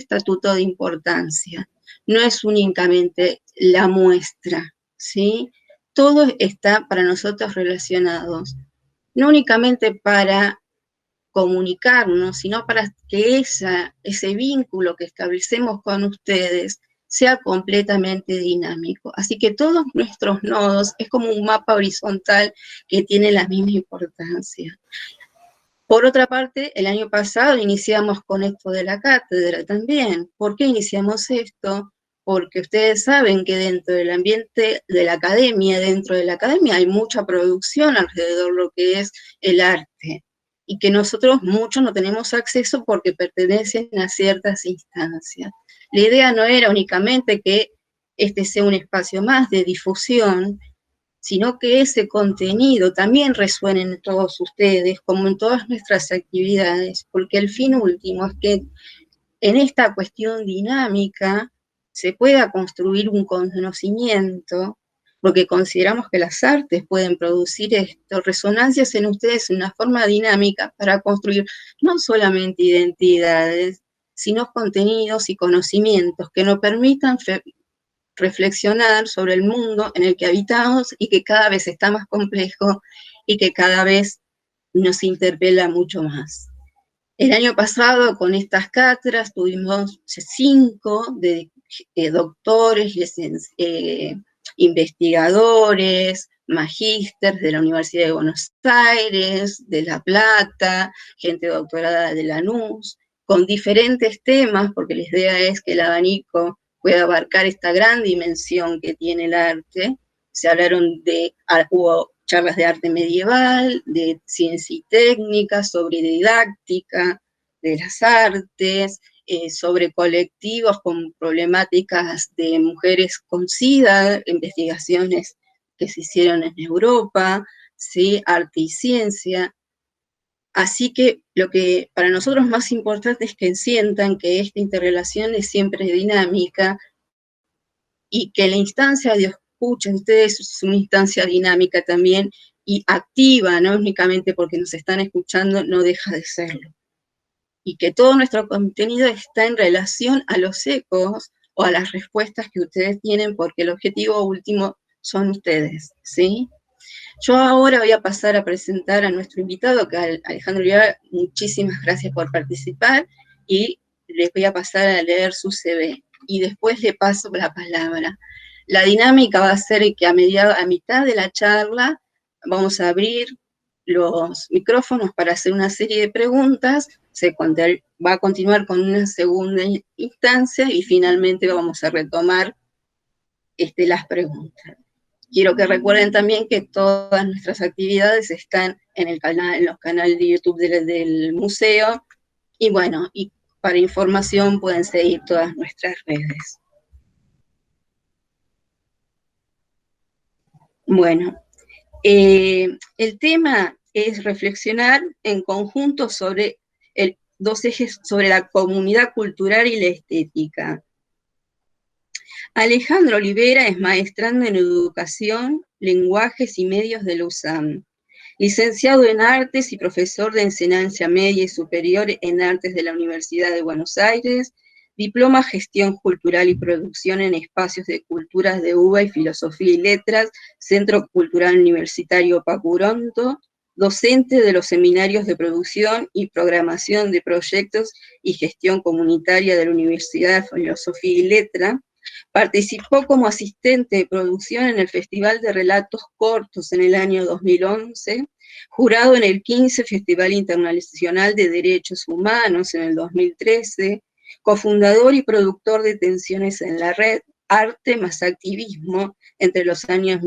estatuto de importancia. No es únicamente la muestra, ¿sí? Todo está para nosotros relacionados, no únicamente para comunicarnos, sino para que ese vínculo que establecemos con ustedes sea completamente dinámico. Así que todos nuestros nodos es como un mapa horizontal que tiene la misma importancia. Por otra parte, el año pasado iniciamos con esto de la cátedra también. ¿Por qué iniciamos esto? Porque ustedes saben que dentro del ambiente de la academia, hay mucha producción alrededor de lo que es el arte, y que nosotros muchos no tenemos acceso porque pertenecen a ciertas instancias. La idea no era únicamente que este sea un espacio más de difusión, sino que ese contenido también resuene en todos ustedes, como en todas nuestras actividades, porque el fin último es que en esta cuestión dinámica se pueda construir un conocimiento, porque consideramos que las artes pueden producir resonancias en ustedes en una forma dinámica para construir no solamente identidades, sino contenidos y conocimientos que nos permitan reflexionar sobre el mundo en el que habitamos y que cada vez está más complejo y que cada vez nos interpela mucho más. El año pasado, con estas cátedras, tuvimos 5 de doctores, investigadores, magísteres de la Universidad de Buenos Aires, de La Plata, gente doctorada de Lanús, con diferentes temas, porque la idea es que el abanico pueda abarcar esta gran dimensión que tiene el arte. Se hablaron hubo charlas de arte medieval, de ciencia y técnica, sobre didáctica de las artes, sobre colectivos con problemáticas de mujeres con SIDA, investigaciones que se hicieron en Europa, ¿sí? Arte y ciencia. Así que lo que para nosotros más importante es que sientan que esta interrelación es siempre dinámica y que la instancia de escucha de ustedes es una instancia dinámica también y activa, no únicamente porque nos están escuchando, no deja de serlo. Y que todo nuestro contenido está en relación a los ecos o a las respuestas que ustedes tienen, porque el objetivo último son ustedes, ¿sí? Yo ahora voy a pasar a presentar a nuestro invitado, que es Alejandro Olivera. Muchísimas gracias por participar, y les voy a pasar a leer su CV, y después le paso la palabra. La dinámica va a ser que a mitad de la charla vamos a abrir los micrófonos para hacer una serie de preguntas, va a continuar con una segunda instancia, y finalmente vamos a retomar las preguntas. Quiero que recuerden también que todas nuestras actividades están en los canales de YouTube del museo, y bueno, y para información pueden seguir todas nuestras redes. Bueno, el tema es reflexionar en conjunto sobre dos ejes, sobre la comunidad cultural y la estética. Alejandro Olivera es maestrando en Educación, Lenguajes y Medios de la USAM, licenciado en Artes y profesor de Enseñanza Media y Superior en Artes de la Universidad de Buenos Aires, diploma Gestión Cultural y Producción en Espacios de Culturas de UBA y Filosofía y Letras, Centro Cultural Universitario Pacuronto, docente de los seminarios de producción y programación de proyectos y gestión comunitaria de la Universidad de Filosofía y Letras. Participó como asistente de producción en el Festival de Relatos Cortos en el año 2011, jurado en el 15 Festival Internacional de Derechos Humanos en el 2013, cofundador y productor de Tensiones en la Red, Arte más Activismo entre los años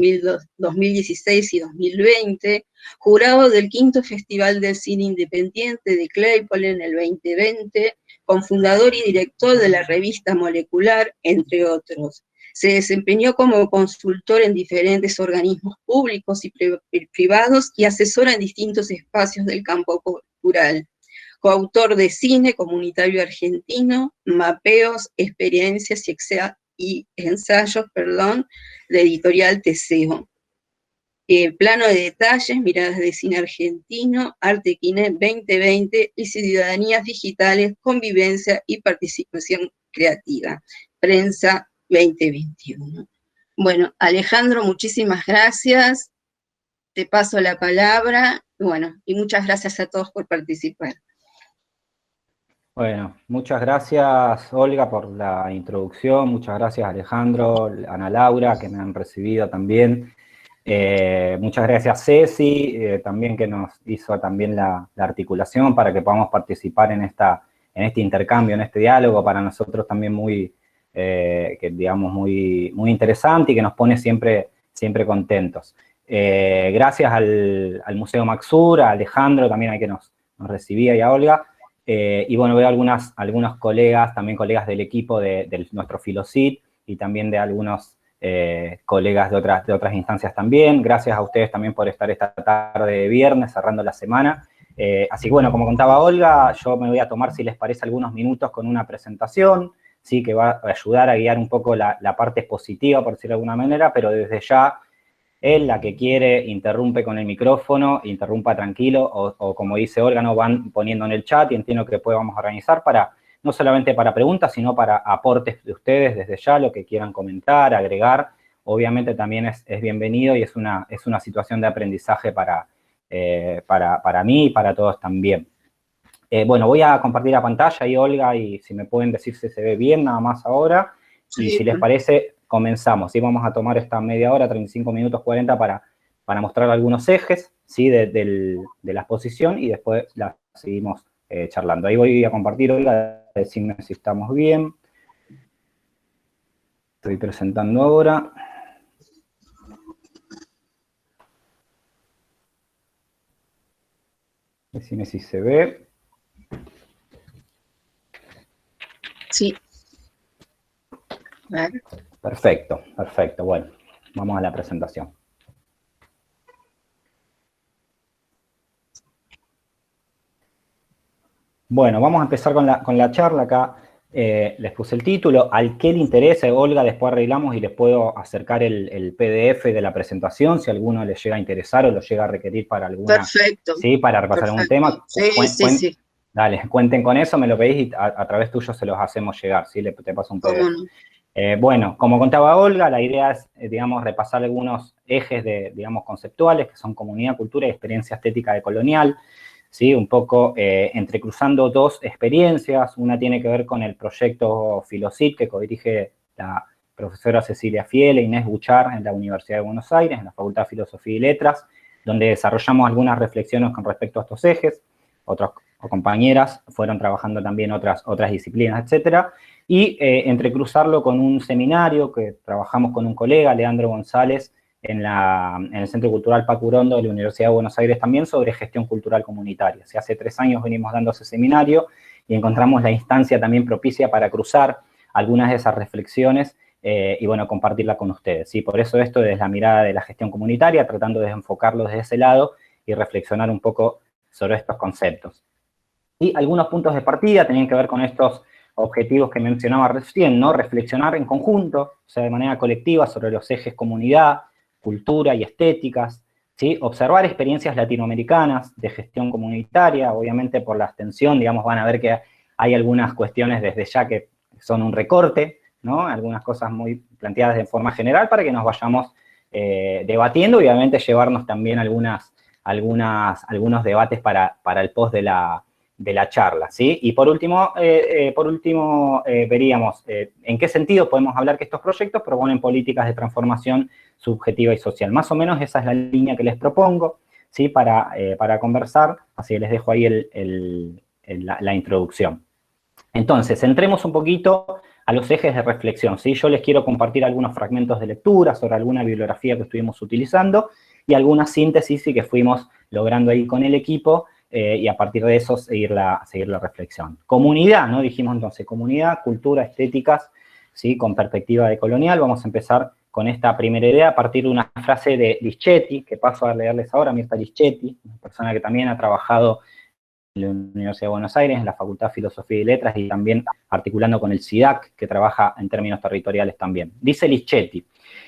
2016 y 2020, jurado del 5º Festival del Cine Independiente de Claypole en el 2020, cofundador y director de la revista Molecular, entre otros. Se desempeñó como consultor en diferentes organismos públicos y privados y asesora en distintos espacios del campo cultural. Coautor de Cine Comunitario Argentino, Mapeos, Experiencias y Ensayos, de Editorial Teseo. Plano de detalles, miradas de cine argentino, Arte Kine 2020 y ciudadanías digitales, convivencia y participación creativa, Prensa 2021. Bueno, Alejandro, muchísimas gracias, te paso la palabra, bueno, y muchas gracias a todos por participar. Bueno, muchas gracias Olga por la introducción, muchas gracias Alejandro, Ana Laura, que me han recibido también. Muchas gracias Ceci, también que nos hizo también la articulación para que podamos participar en este intercambio, en este diálogo, para nosotros también muy interesante y que nos pone siempre contentos. Gracias al Museo Maxur, a Alejandro también, que nos recibía, y a Olga. Y bueno, veo algunos colegas, también colegas del equipo de nuestro Filosit, y también de algunos colegas de otras instancias también. Gracias a ustedes también por estar esta tarde de viernes, cerrando la semana. Así que bueno, como contaba Olga, yo me voy a tomar, si les parece, algunos minutos con una presentación, ¿sí? Que va a ayudar a guiar un poco la parte positiva, por decirlo de alguna manera, pero desde ya, él, la que quiere, interrumpe con el micrófono, interrumpa tranquilo, o como dice Olga, no van poniendo en el chat, y entiendo que después vamos a organizar no solamente para preguntas, sino para aportes de ustedes desde ya, lo que quieran comentar, agregar. Obviamente también es bienvenido, y es una situación de aprendizaje para mí y para todos también. Bueno, voy a compartir la pantalla ahí, Olga, y si me pueden decir si se ve bien nada más ahora. Sí. Y si les parece, comenzamos. ¿Sí? Vamos a tomar esta media hora, 35 minutos, 40, para mostrar algunos ejes, ¿sí? de la exposición, y después la seguimos charlando. Ahí voy a compartir, Olga, decirme si estamos bien. Estoy presentando ahora. Decime si se ve. Sí. Vale. Perfecto. Bueno, vamos a la presentación. Bueno, vamos a empezar con la charla acá. Les puse el título, al que le interese, Olga, después arreglamos y les puedo acercar el PDF de la presentación, si a alguno les llega a interesar o lo llega a requerir para alguna... Perfecto. Sí, para repasar algún tema. Sí. Dale, cuenten con eso, me lo pedís y a través tuyo se los hacemos llegar, ¿sí? Te paso un PDF. Bueno, como contaba Olga, la idea es, digamos, repasar algunos ejes conceptuales, que son comunidad, cultura y experiencia estética decolonial, ¿sí? Un poco entrecruzando dos experiencias. Una tiene que ver con el proyecto Filosit, que codirige la profesora Cecilia Fiel e Inés Buchar en la Universidad de Buenos Aires, en la Facultad de Filosofía y Letras, donde desarrollamos algunas reflexiones con respecto a estos ejes. Otras compañeras fueron trabajando también otras disciplinas, etcétera. Y entrecruzarlo con un seminario que trabajamos con un colega, Leandro González, en el Centro Cultural Paco Urondo de la Universidad de Buenos Aires también, sobre gestión cultural comunitaria. Hace 3 años venimos dando ese seminario y encontramos la instancia también propicia para cruzar algunas de esas reflexiones y, bueno, compartirla con ustedes, ¿sí? Por eso esto desde la mirada de la gestión comunitaria, tratando de enfocarlo desde ese lado y reflexionar un poco sobre estos conceptos. Y algunos puntos de partida tenían que ver con estos objetivos que mencionaba recién, ¿no? Reflexionar en conjunto, o sea, de manera colectiva, sobre los ejes comunidad, cultura y estéticas, ¿sí? Observar experiencias latinoamericanas de gestión comunitaria, obviamente por la extensión, digamos, van a ver que hay algunas cuestiones desde ya que son un recorte, ¿no? Algunas cosas muy planteadas de forma general para que nos vayamos debatiendo y obviamente llevarnos también algunos debates para el post de la charla, ¿sí? Y por último veríamos en qué sentido podemos hablar que estos proyectos proponen políticas de transformación subjetiva y social. Más o menos esa es la línea que les propongo, ¿sí? Para conversar, así que les dejo ahí la introducción. Entonces, centremos un poquito a los ejes de reflexión, ¿sí? Yo les quiero compartir algunos fragmentos de lectura sobre alguna bibliografía que estuvimos utilizando y algunas síntesis que fuimos logrando ahí con el equipo, y a partir de eso seguir la reflexión. Comunidad, ¿no? Dijimos entonces, comunidad, cultura, estéticas, ¿sí? Con perspectiva decolonial. Vamos a empezar con esta primera idea a partir de una frase de Lischetti, que paso a leerles ahora, Mirta Lischetti, una persona que también ha trabajado la Universidad de Buenos Aires, en la Facultad de Filosofía y Letras y también articulando con el SIDAC, que trabaja en términos territoriales también. Dice Lischetti,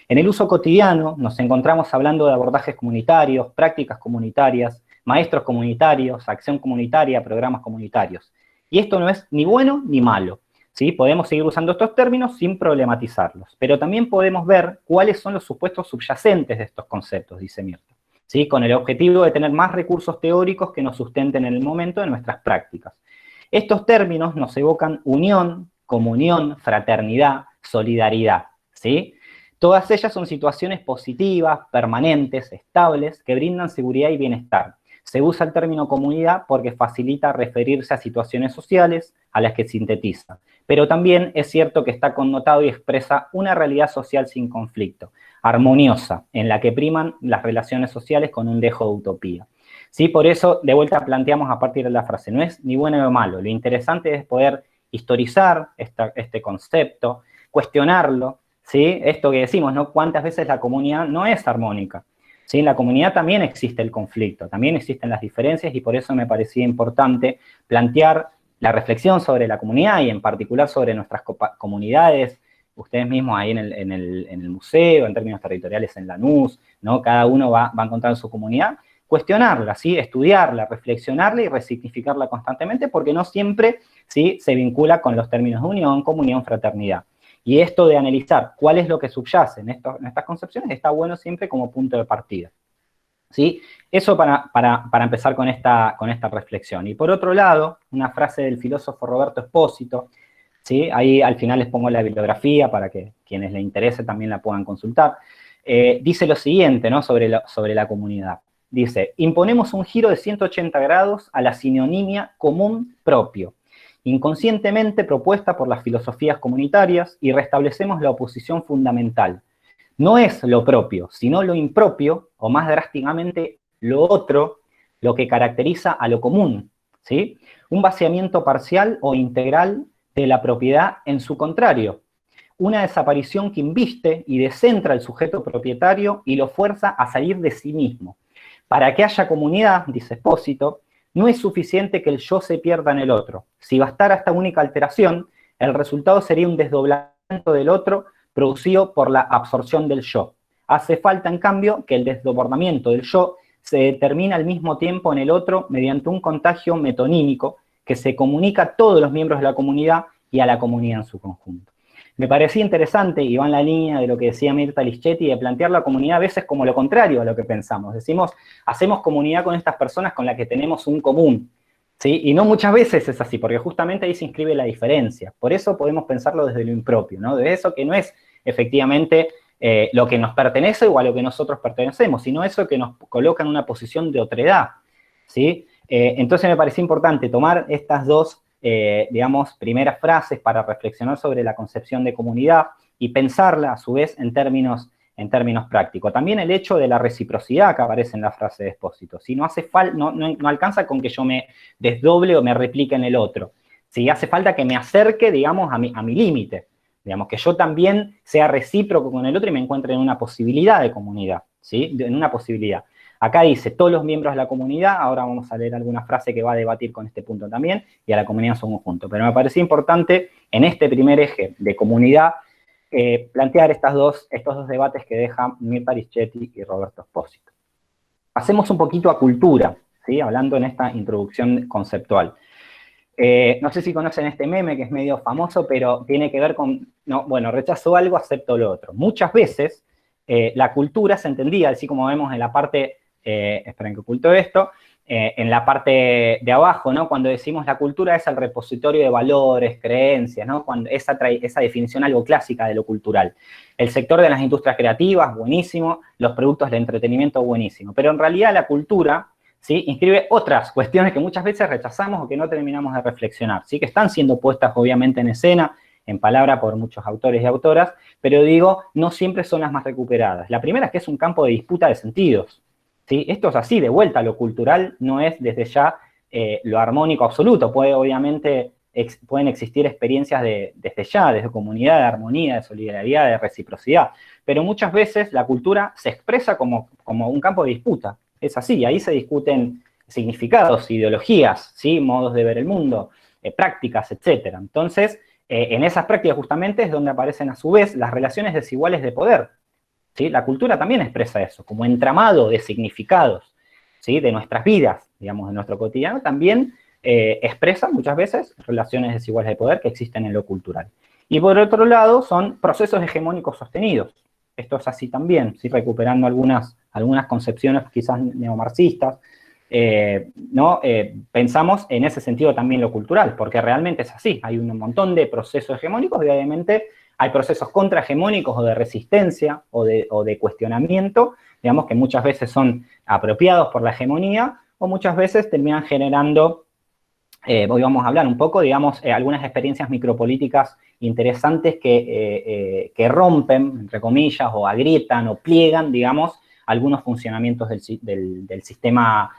en el uso cotidiano nos encontramos hablando de abordajes comunitarios, prácticas comunitarias, maestros comunitarios, acción comunitaria, programas comunitarios. Y esto no es ni bueno ni malo, ¿sí? Podemos seguir usando estos términos sin problematizarlos, pero también podemos ver cuáles son los supuestos subyacentes de estos conceptos, dice Mirta, ¿sí? Con el objetivo de tener más recursos teóricos que nos sustenten en el momento de nuestras prácticas. Estos términos nos evocan unión, comunión, fraternidad, solidaridad, ¿sí? Todas ellas son situaciones positivas, permanentes, estables, que brindan seguridad y bienestar. Se usa el término comunidad porque facilita referirse a situaciones sociales a las que sintetiza, pero también es cierto que está connotado y expresa una realidad social sin conflicto, armoniosa, en la que priman las relaciones sociales con un dejo de utopía. ¿Sí? Por eso, de vuelta, planteamos a partir de la frase, no es ni bueno ni malo, lo interesante es poder historizar este concepto, cuestionarlo, ¿sí? Esto que decimos, ¿no? ¿Cuántas veces la comunidad no es armónica? ¿Sí? En la comunidad también existe el conflicto, también existen las diferencias y por eso me parecía importante plantear la reflexión sobre la comunidad y en particular sobre nuestras comunidades, ustedes mismos ahí en el museo, en términos territoriales en Lanús, ¿no? Cada uno va a encontrar su comunidad, cuestionarla, ¿sí? Estudiarla, reflexionarla y resignificarla constantemente porque no siempre, ¿sí? Se vincula con los términos de unión, comunión, fraternidad. Y esto de analizar cuál es lo que subyace en estas concepciones está bueno siempre como punto de partida, ¿sí? Eso para empezar con esta reflexión. Y por otro lado, una frase del filósofo Roberto Espósito, ¿sí? Ahí al final les pongo la bibliografía para que quienes les interese también la puedan consultar. Dice lo siguiente, ¿no? sobre la comunidad. Dice, imponemos un giro de 180 grados a la sinonimia común propio, inconscientemente propuesta por las filosofías comunitarias y restablecemos la oposición fundamental. No es lo propio, sino lo impropio, o más drásticamente, lo otro, lo que caracteriza a lo común, ¿sí? Un vaciamiento parcial o integral de la propiedad en su contrario. Una desaparición que inviste y descentra al sujeto propietario y lo fuerza a salir de sí mismo. Para que haya comunidad, dice Espósito, no es suficiente que el yo se pierda en el otro. Si bastara esta única alteración, el resultado sería un desdoblamiento del otro producido por la absorción del yo. Hace falta, en cambio, que el desbordamiento del yo se determina al mismo tiempo en el otro mediante un contagio metonímico que se comunica a todos los miembros de la comunidad y a la comunidad en su conjunto. Me parecía interesante, y va en la línea de lo que decía Mirta Lischetti, de plantear la comunidad a veces como lo contrario a lo que pensamos. Decimos, hacemos comunidad con estas personas con las que tenemos un común, ¿sí? Y no muchas veces es así, porque justamente ahí se inscribe la diferencia. Por eso podemos pensarlo desde lo impropio, ¿no? De eso que no es efectivamente lo que nos pertenece o a lo que nosotros pertenecemos, sino eso que nos coloca en una posición de otredad, ¿sí? Entonces me parecía importante tomar estas dos digamos, primeras frases para reflexionar sobre la concepción de comunidad y pensarla, a su vez, en términos prácticos. También el hecho de la reciprocidad que aparece en la frase de Espósito. Si no hace falta, no alcanza con que yo me desdoble o me replique en el otro. Si hace falta que me acerque, digamos, a mi límite. Digamos, que yo también sea recíproco con el otro y me encuentre en una posibilidad de comunidad, ¿sí? En una posibilidad. Acá dice, todos los miembros de la comunidad, ahora vamos a leer alguna frase que va a debatir con este punto también, y a la comunidad en su conjunto. Pero me parecía importante, en este primer eje de comunidad, plantear estos dos debates que dejan Mirta Lischetti y Roberto Espósito. Pasemos un poquito a cultura, ¿sí? Hablando en esta introducción conceptual. No sé si conocen este meme, que es medio famoso, pero tiene que ver con, no, bueno, rechazo algo, acepto lo otro. Muchas veces la cultura se entendía, así como vemos en la parte... esperen que oculto esto, en la parte de abajo, ¿no? Cuando decimos la cultura es el repositorio de valores, creencias, ¿no? Cuando esa definición algo clásica de lo cultural. El sector de las industrias creativas, buenísimo, los productos de entretenimiento, buenísimo. Pero en realidad la cultura, ¿sí? Inscribe otras cuestiones que muchas veces rechazamos o que no terminamos de reflexionar, ¿sí? Que están siendo puestas obviamente en escena, en palabra por muchos autores y autoras, pero digo, no siempre son las más recuperadas. La primera es que es un campo de disputa de sentidos, ¿sí? Esto es así, de vuelta, lo cultural no es desde ya lo armónico absoluto, pueden existir experiencias desde ya, desde comunidad, de armonía, de solidaridad, de reciprocidad, pero muchas veces la cultura se expresa como un campo de disputa, es así, ahí se discuten significados, ideologías, ¿sí? Modos de ver el mundo, prácticas, etc. Entonces, en esas prácticas justamente es donde aparecen a su vez las relaciones desiguales de poder, ¿sí? La cultura también expresa eso, como entramado de significados, ¿sí? De nuestras vidas, digamos, de nuestro cotidiano, también expresa muchas veces relaciones desiguales de poder que existen en lo cultural. Y por otro lado, son procesos hegemónicos sostenidos. Esto es así también, ¿sí? Recuperando algunas concepciones quizás neomarxistas, ¿no? Pensamos en ese sentido también lo cultural, porque realmente es así. Hay un montón de procesos hegemónicos y obviamente hay procesos contrahegemónicos o de resistencia o de cuestionamiento, digamos, que muchas veces son apropiados por la hegemonía o muchas veces terminan generando, hoy vamos a hablar un poco, digamos, algunas experiencias micropolíticas interesantes que rompen, entre comillas, o agrietan o pliegan, digamos, algunos funcionamientos del sistema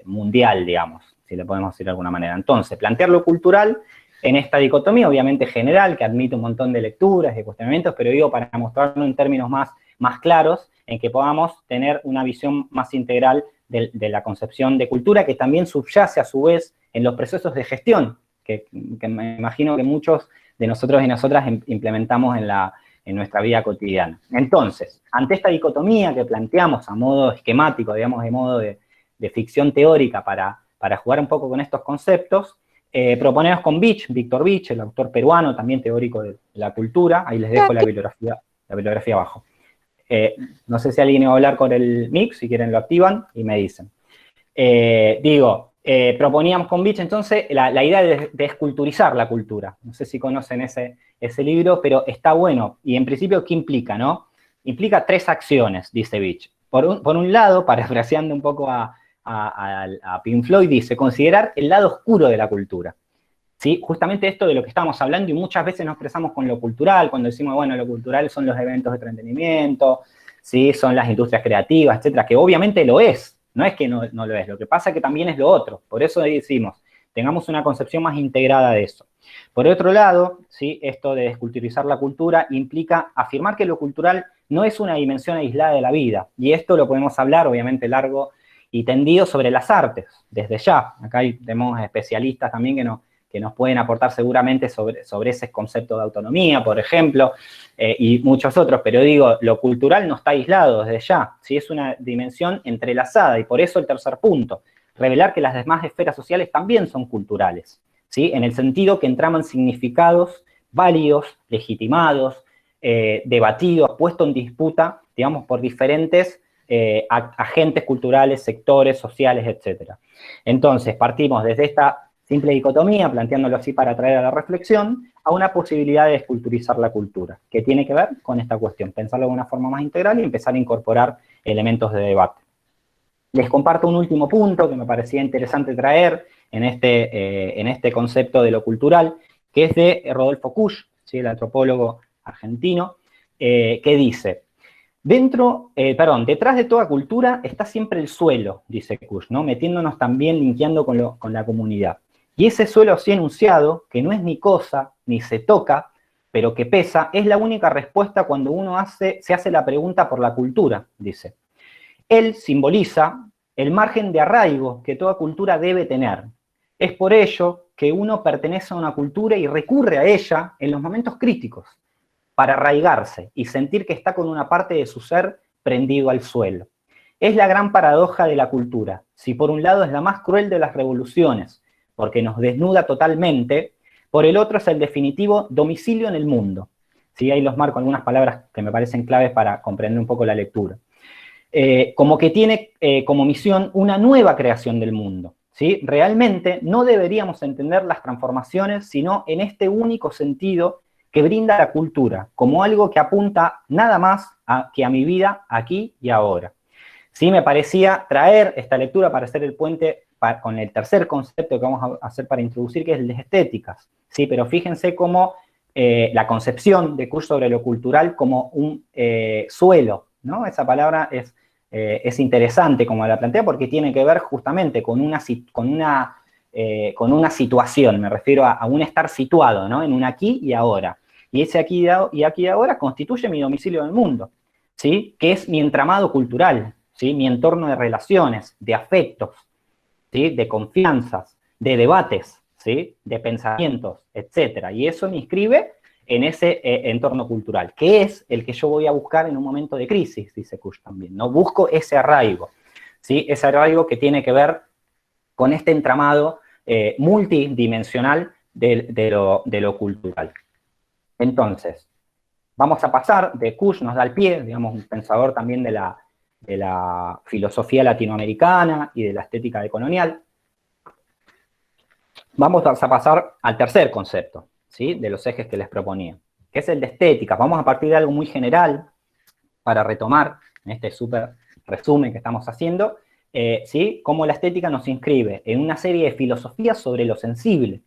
mundial, digamos, si le podemos decir de alguna manera. Entonces, plantear lo cultural en esta dicotomía, obviamente general, que admite un montón de lecturas, de cuestionamientos, pero digo para mostrarlo en términos más claros, en que podamos tener una visión más integral de la concepción de cultura, que también subyace a su vez en los procesos de gestión, que me imagino que muchos de nosotros y nosotras implementamos en nuestra vida cotidiana. Entonces, ante esta dicotomía que planteamos a modo esquemático, digamos, de modo de ficción teórica para jugar un poco con estos conceptos, proponemos con Víctor Vich, el autor peruano, también teórico de la cultura, ahí les dejo la bibliografía abajo. No sé si alguien va a hablar con el mix, si quieren lo activan y me dicen. Proponíamos con Vich entonces la idea de desculturizar la cultura. No sé si conocen ese libro, pero está bueno. Y en principio, ¿qué implica, no? Implica 3 acciones, dice Vich. Por un lado, parafraseando un poco a Pink Floyd, dice, considerar el lado oscuro de la cultura. ¿Sí? Justamente esto de lo que estamos hablando y muchas veces nos expresamos con lo cultural, cuando decimos, bueno, lo cultural son los eventos de entretenimiento, ¿sí? Son las industrias creativas, etcétera, que obviamente lo es, no es que no lo es, lo que pasa es que también es lo otro, por eso decimos, tengamos una concepción más integrada de eso. Por otro lado, ¿sí? Esto de desculturizar la cultura implica afirmar que lo cultural no es una dimensión aislada de la vida, y esto lo podemos hablar, obviamente, largo y tendido sobre las artes, desde ya. Acá tenemos especialistas también que nos pueden aportar seguramente sobre ese concepto de autonomía, por ejemplo, y muchos otros, pero digo, lo cultural no está aislado desde ya, ¿sí? Es una dimensión entrelazada, y por eso el tercer punto, revelar que las demás esferas sociales también son culturales, ¿sí? En el sentido que entraman significados válidos, legitimados, debatidos, puestos en disputa, digamos, por diferentes agentes culturales, sectores, sociales, etc. Entonces, partimos desde esta simple dicotomía, planteándolo así para traer a la reflexión, a una posibilidad de desculturizar la cultura, que tiene que ver con esta cuestión, pensarlo de una forma más integral y empezar a incorporar elementos de debate. Les comparto un último punto que me parecía interesante traer en este concepto de lo cultural, que es de Rodolfo Kusch, ¿sí? El antropólogo argentino, que dice, detrás de toda cultura está siempre el suelo, dice Kusch, ¿no? Metiéndonos también, linkeando con la comunidad. Y ese suelo así enunciado, que no es ni cosa, ni se toca, pero que pesa, es la única respuesta cuando uno se hace la pregunta por la cultura, dice. Él simboliza el margen de arraigo que toda cultura debe tener. Es por ello que uno pertenece a una cultura y recurre a ella en los momentos críticos, para arraigarse y sentir que está con una parte de su ser prendido al suelo. Es la gran paradoja de la cultura. Si por un lado es la más cruel de las revoluciones, porque nos desnuda totalmente, por el otro es el definitivo domicilio en el mundo. ¿Sí? Ahí los marco algunas palabras que me parecen claves para comprender un poco la lectura. Como que tiene como misión una nueva creación del mundo. ¿Sí? Realmente no deberíamos entender las transformaciones, sino en este único sentido que brinda la cultura, como algo que apunta nada más que a mi vida aquí y ahora. Sí, me parecía traer esta lectura para hacer el puente con el tercer concepto que vamos a hacer para introducir, que es el de estéticas. Sí, pero fíjense cómo la concepción de Kusch sobre lo cultural como un suelo, ¿no? Esa palabra es interesante como la plantea porque tiene que ver justamente con una situación, me refiero a un estar situado, ¿no? En un aquí y ahora. Y ese aquí y ahora constituye mi domicilio en el mundo, ¿sí? Que es mi entramado cultural, ¿sí? Mi entorno de relaciones, de afectos, ¿sí? De confianzas, de debates, ¿sí? De pensamientos, etcétera. Y eso me inscribe en ese entorno cultural, que es el que yo voy a buscar en un momento de crisis, dice Kusch también, ¿no? Busco ese arraigo, ¿sí? Ese arraigo que tiene que ver con este entramado multidimensional de lo cultural. Entonces, vamos a pasar, de Kusch nos da el pie, digamos, un pensador también de la filosofía latinoamericana y de la estética decolonial. Vamos a pasar al tercer concepto, ¿sí? De los ejes que les proponía, que es el de estética. Vamos a partir de algo muy general para retomar en este súper resumen que estamos haciendo, ¿sí? Cómo la estética nos inscribe en una serie de filosofías sobre lo sensible,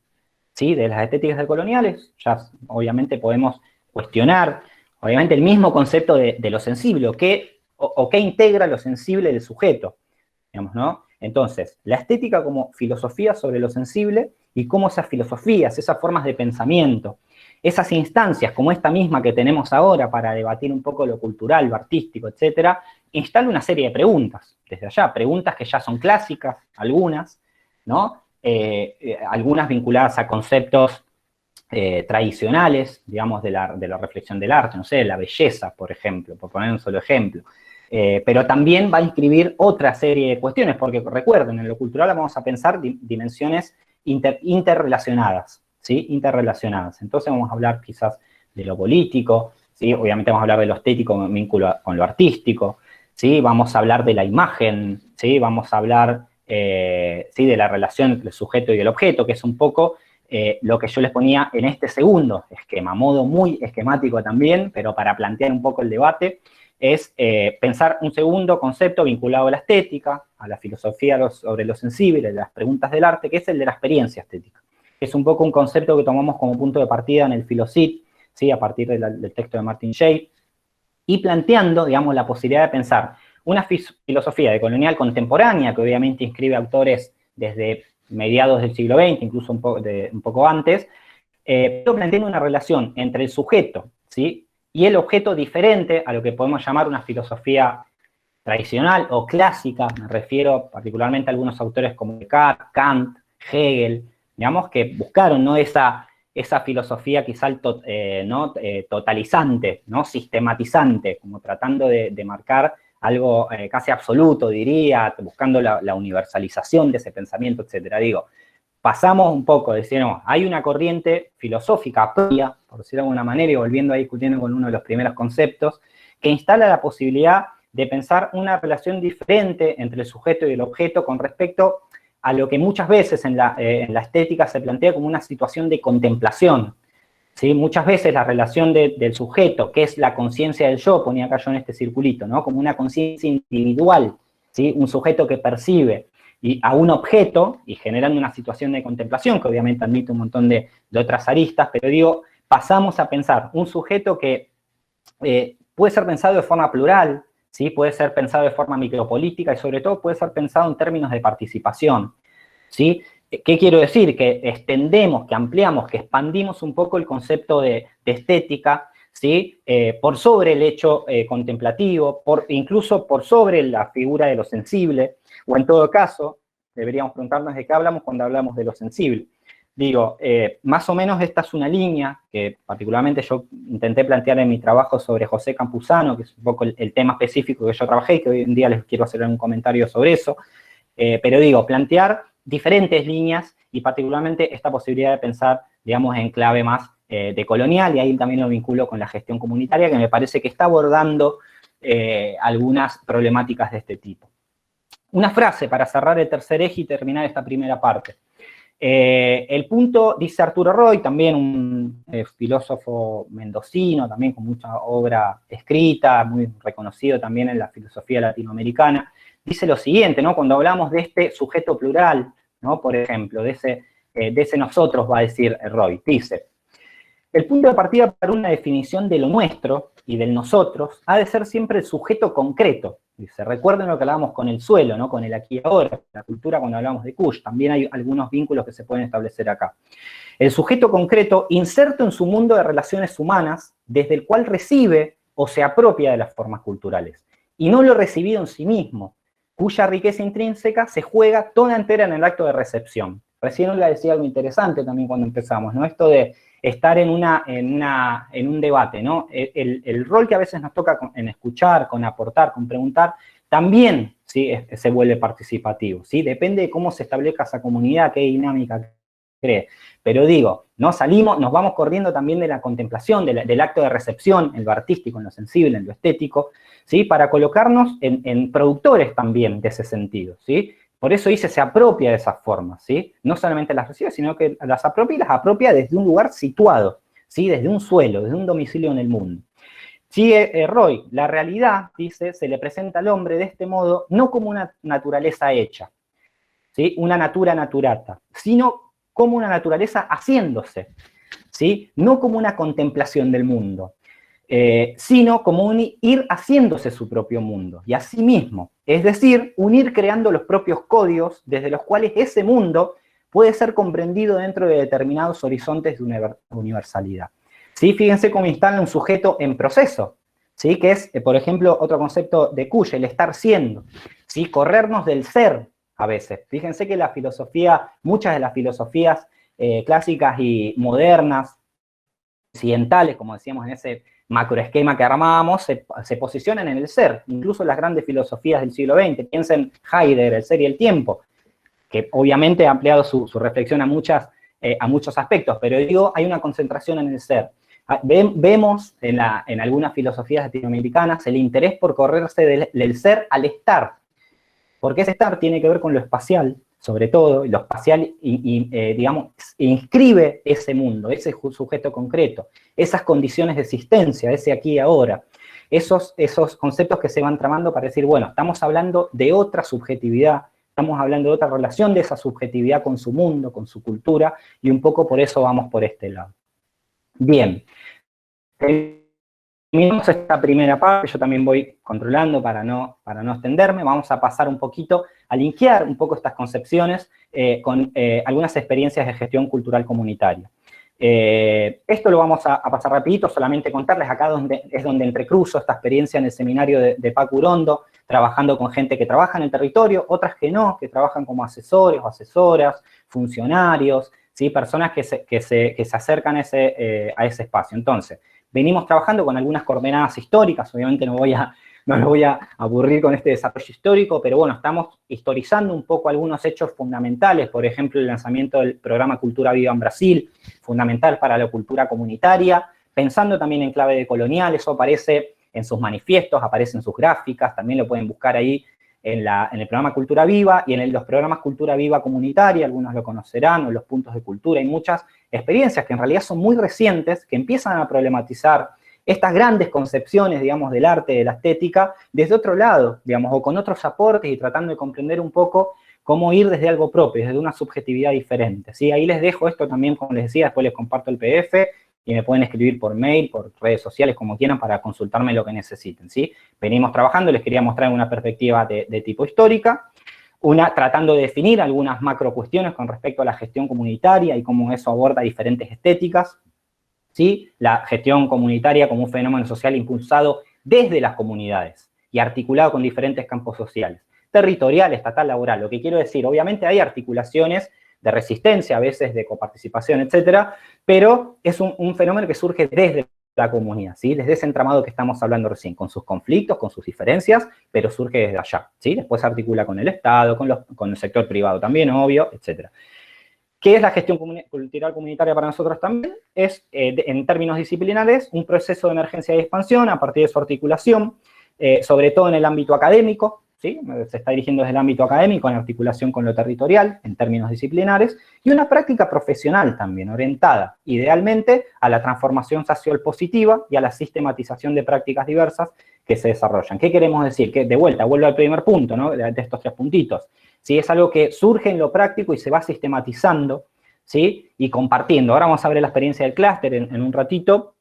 ¿sí? De las estéticas decoloniales, ya obviamente podemos cuestionar, obviamente, el mismo concepto de lo sensible, o qué integra lo sensible del sujeto, digamos, ¿no? Entonces, la estética como filosofía sobre lo sensible y cómo esas filosofías, esas formas de pensamiento, esas instancias como esta misma que tenemos ahora para debatir un poco lo cultural, lo artístico, etcétera, instala una serie de preguntas, desde allá, preguntas que ya son clásicas, algunas, ¿no? Algunas vinculadas a conceptos tradicionales, digamos, de la reflexión del arte, no sé, la belleza, por ejemplo, por poner un solo ejemplo. Pero también va a inscribir otra serie de cuestiones, porque recuerden, en lo cultural vamos a pensar dimensiones interrelacionadas, ¿sí? Interrelacionadas. Entonces vamos a hablar quizás de lo político, ¿sí? Obviamente vamos a hablar de lo estético en vínculo con lo artístico, ¿sí? Vamos a hablar de la imagen, ¿sí? Vamos a hablar, ¿sí? De la relación entre el sujeto y el objeto, que es un poco lo que yo les ponía en este segundo esquema, modo muy esquemático también, pero para plantear un poco el debate, es pensar un segundo concepto vinculado a la estética, a la filosofía sobre lo sensible, de las preguntas del arte, que es el de la experiencia estética. Es un poco un concepto que tomamos como punto de partida en el Filocit, ¿sí? A partir del texto de Martin Shea, y planteando, digamos, la posibilidad de pensar una filosofía decolonial contemporánea, que obviamente inscribe autores desde mediados del siglo XX, incluso un poco antes, pero planteando una relación entre el sujeto, ¿sí? Y el objeto diferente a lo que podemos llamar una filosofía tradicional o clásica, me refiero particularmente a algunos autores como Descartes, Kant, Hegel, digamos, que buscaron, ¿no? esa filosofía quizá totalizante, ¿no? Sistematizante, como tratando de marcar algo casi absoluto, diría, buscando la universalización de ese pensamiento, etcétera. Digo, pasamos un poco, decíamos, hay una corriente filosófica propia, por decirlo de alguna manera, y volviendo a discutiendo con uno de los primeros conceptos, que instala la posibilidad de pensar una relación diferente entre el sujeto y el objeto con respecto a lo que muchas veces en la estética se plantea como una situación de contemplación, ¿sí? Muchas veces la relación del sujeto, que es la conciencia del yo, ponía acá yo en este circulito, ¿no? Como una conciencia individual, ¿sí? Un sujeto que percibe y a un objeto y generando una situación de contemplación, que obviamente admite un montón de otras aristas, pero digo, pasamos a pensar un sujeto que puede ser pensado de forma plural, ¿sí? Puede ser pensado de forma micropolítica y sobre todo puede ser pensado en términos de participación, ¿sí? ¿Qué quiero decir? Que extendemos, que ampliamos, que expandimos un poco el concepto de estética, ¿sí? Por sobre el hecho contemplativo, incluso por sobre la figura de lo sensible, o en todo caso, deberíamos preguntarnos de qué hablamos cuando hablamos de lo sensible. Digo, más o menos esta es una línea que particularmente yo intenté plantear en mi trabajo sobre José Campuzano, que es un poco el tema específico que yo trabajé y que hoy en día les quiero hacer un comentario sobre eso, pero digo, plantear diferentes líneas y particularmente esta posibilidad de pensar, digamos, en clave más decolonial, y ahí también lo vinculo con la gestión comunitaria, que me parece que está abordando algunas problemáticas de este tipo. Una frase para cerrar el tercer eje y terminar esta primera parte. El punto, dice Arturo Roy, también un filósofo mendocino, también con mucha obra escrita, muy reconocido también en la filosofía latinoamericana, dice lo siguiente, ¿no? Cuando hablamos de este sujeto plural, ¿no? Por ejemplo, de ese nosotros, va a decir Roy, dice, el punto de partida para una definición de lo nuestro y del nosotros ha de ser siempre el sujeto concreto. Dice, recuerden lo que hablábamos con el suelo, ¿no? Con el aquí y ahora, la cultura cuando hablamos de Kusch, también hay algunos vínculos que se pueden establecer acá. El sujeto concreto inserto en su mundo de relaciones humanas, desde el cual recibe o se apropia de las formas culturales, y no lo recibido en sí mismo, cuya riqueza intrínseca se juega toda entera en el acto de recepción. Recién Olga decía algo interesante también cuando empezamos, ¿no? Esto de estar en un debate, ¿no? El rol que a veces nos toca en escuchar, con aportar, con preguntar, también, ¿sí? Se vuelve participativo, ¿sí? Depende de cómo se establezca esa comunidad, qué dinámica cree. Pero digo, nos vamos corriendo también de la contemplación, del acto de recepción, en lo artístico, en lo sensible, en lo estético, ¿sí? Para colocarnos en productores también de ese sentido, ¿sí? Por eso dice, se apropia de esas formas, ¿sí? No solamente las recibe, sino que las apropia y las apropia desde un lugar situado, ¿sí? Desde un suelo, desde un domicilio en el mundo. Sigue Roy, la realidad, dice, se le presenta al hombre de este modo no como una naturaleza hecha, ¿sí? Una natura naturata, sino como una naturaleza haciéndose, ¿sí? No como una contemplación del mundo, sino como un ir haciéndose su propio mundo, y así mismo, es decir, un ir creando los propios códigos desde los cuales ese mundo puede ser comprendido dentro de determinados horizontes de universalidad. ¿Sí? Fíjense cómo instala un sujeto en proceso, ¿sí? Que es, por ejemplo, otro concepto de Kuhn, el estar siendo, ¿sí? Corrernos del ser a veces. Fíjense que la filosofía, muchas de las filosofías clásicas y modernas, occidentales, como decíamos en ese macroesquema que armábamos, se posicionan en el ser. Incluso las grandes filosofías del siglo XX, piensen Heidegger, el ser y el tiempo, que obviamente ha ampliado su reflexión a muchos aspectos, pero digo, hay una concentración en el ser. Vemos en algunas filosofías latinoamericanas el interés por correrse del ser al estar, porque ese estar tiene que ver con lo espacial, sobre todo, lo espacial, digamos, inscribe ese mundo, ese sujeto concreto, esas condiciones de existencia, ese aquí y ahora, esos conceptos que se van tramando para decir, bueno, estamos hablando de otra subjetividad, estamos hablando de otra relación de esa subjetividad con su mundo, con su cultura, y un poco por eso vamos por este lado. Bien. Terminamos esta primera parte, yo también voy controlando para no extenderme, vamos a pasar un poquito a linkear un poco estas concepciones con algunas experiencias de gestión cultural comunitaria. Esto lo vamos a pasar rapidito, solamente contarles acá es donde entrecruzo esta experiencia en el seminario de Paco Urondo, trabajando con gente que trabaja en el territorio, otras que no, que trabajan como asesores o asesoras, funcionarios, ¿sí? Personas que se acercan a ese espacio. Entonces, venimos trabajando con algunas coordenadas históricas, obviamente no lo voy a aburrir con este desarrollo histórico, pero bueno, estamos historizando un poco algunos hechos fundamentales, por ejemplo, el lanzamiento del programa Cultura Viva en Brasil, fundamental para la cultura comunitaria, pensando también en clave de colonial, eso aparece en sus manifiestos, aparece en sus gráficas, también lo pueden buscar ahí en el programa Cultura Viva y en los programas Cultura Viva Comunitaria, algunos lo conocerán, o los puntos de cultura, hay muchas experiencias que en realidad son muy recientes, que empiezan a problematizar estas grandes concepciones, digamos, del arte, de la estética, desde otro lado, digamos, o con otros aportes y tratando de comprender un poco cómo ir desde algo propio, desde una subjetividad diferente, ¿sí? Ahí les dejo esto también, como les decía, después les comparto el PDF y me pueden escribir por mail, por redes sociales, como quieran, para consultarme lo que necesiten, ¿sí? Venimos trabajando, les quería mostrar una perspectiva de tipo histórica, tratando de definir algunas macro cuestiones con respecto a la gestión comunitaria y cómo eso aborda diferentes estéticas, ¿sí? La gestión comunitaria como un fenómeno social impulsado desde las comunidades y articulado con diferentes campos sociales, territorial, estatal, laboral. Lo que quiero decir, obviamente hay articulaciones de resistencia, a veces de coparticipación, etcétera, pero es un fenómeno que surge desde la comunidad, ¿sí? Desde ese entramado que estamos hablando recién, con sus conflictos, con sus diferencias, pero surge desde allá, ¿sí? Después se articula con el Estado, con el sector privado también, obvio, etcétera. ¿Qué es la gestión cultural comunitaria para nosotros también? Es, en términos disciplinares, un proceso de emergencia y expansión a partir de su articulación, sobre todo en el ámbito académico, ¿sí? Se está dirigiendo desde el ámbito académico en articulación con lo territorial, en términos disciplinares, y una práctica profesional también, orientada, idealmente, a la transformación social positiva y a la sistematización de prácticas diversas que se desarrollan. ¿Qué queremos decir? Que, de vuelta, vuelvo al primer punto, ¿no? De estos 3 puntitos. ¿Sí? Es algo que surge en lo práctico y se va sistematizando, ¿sí? Y compartiendo. Ahora vamos a ver la experiencia del clúster en un ratito,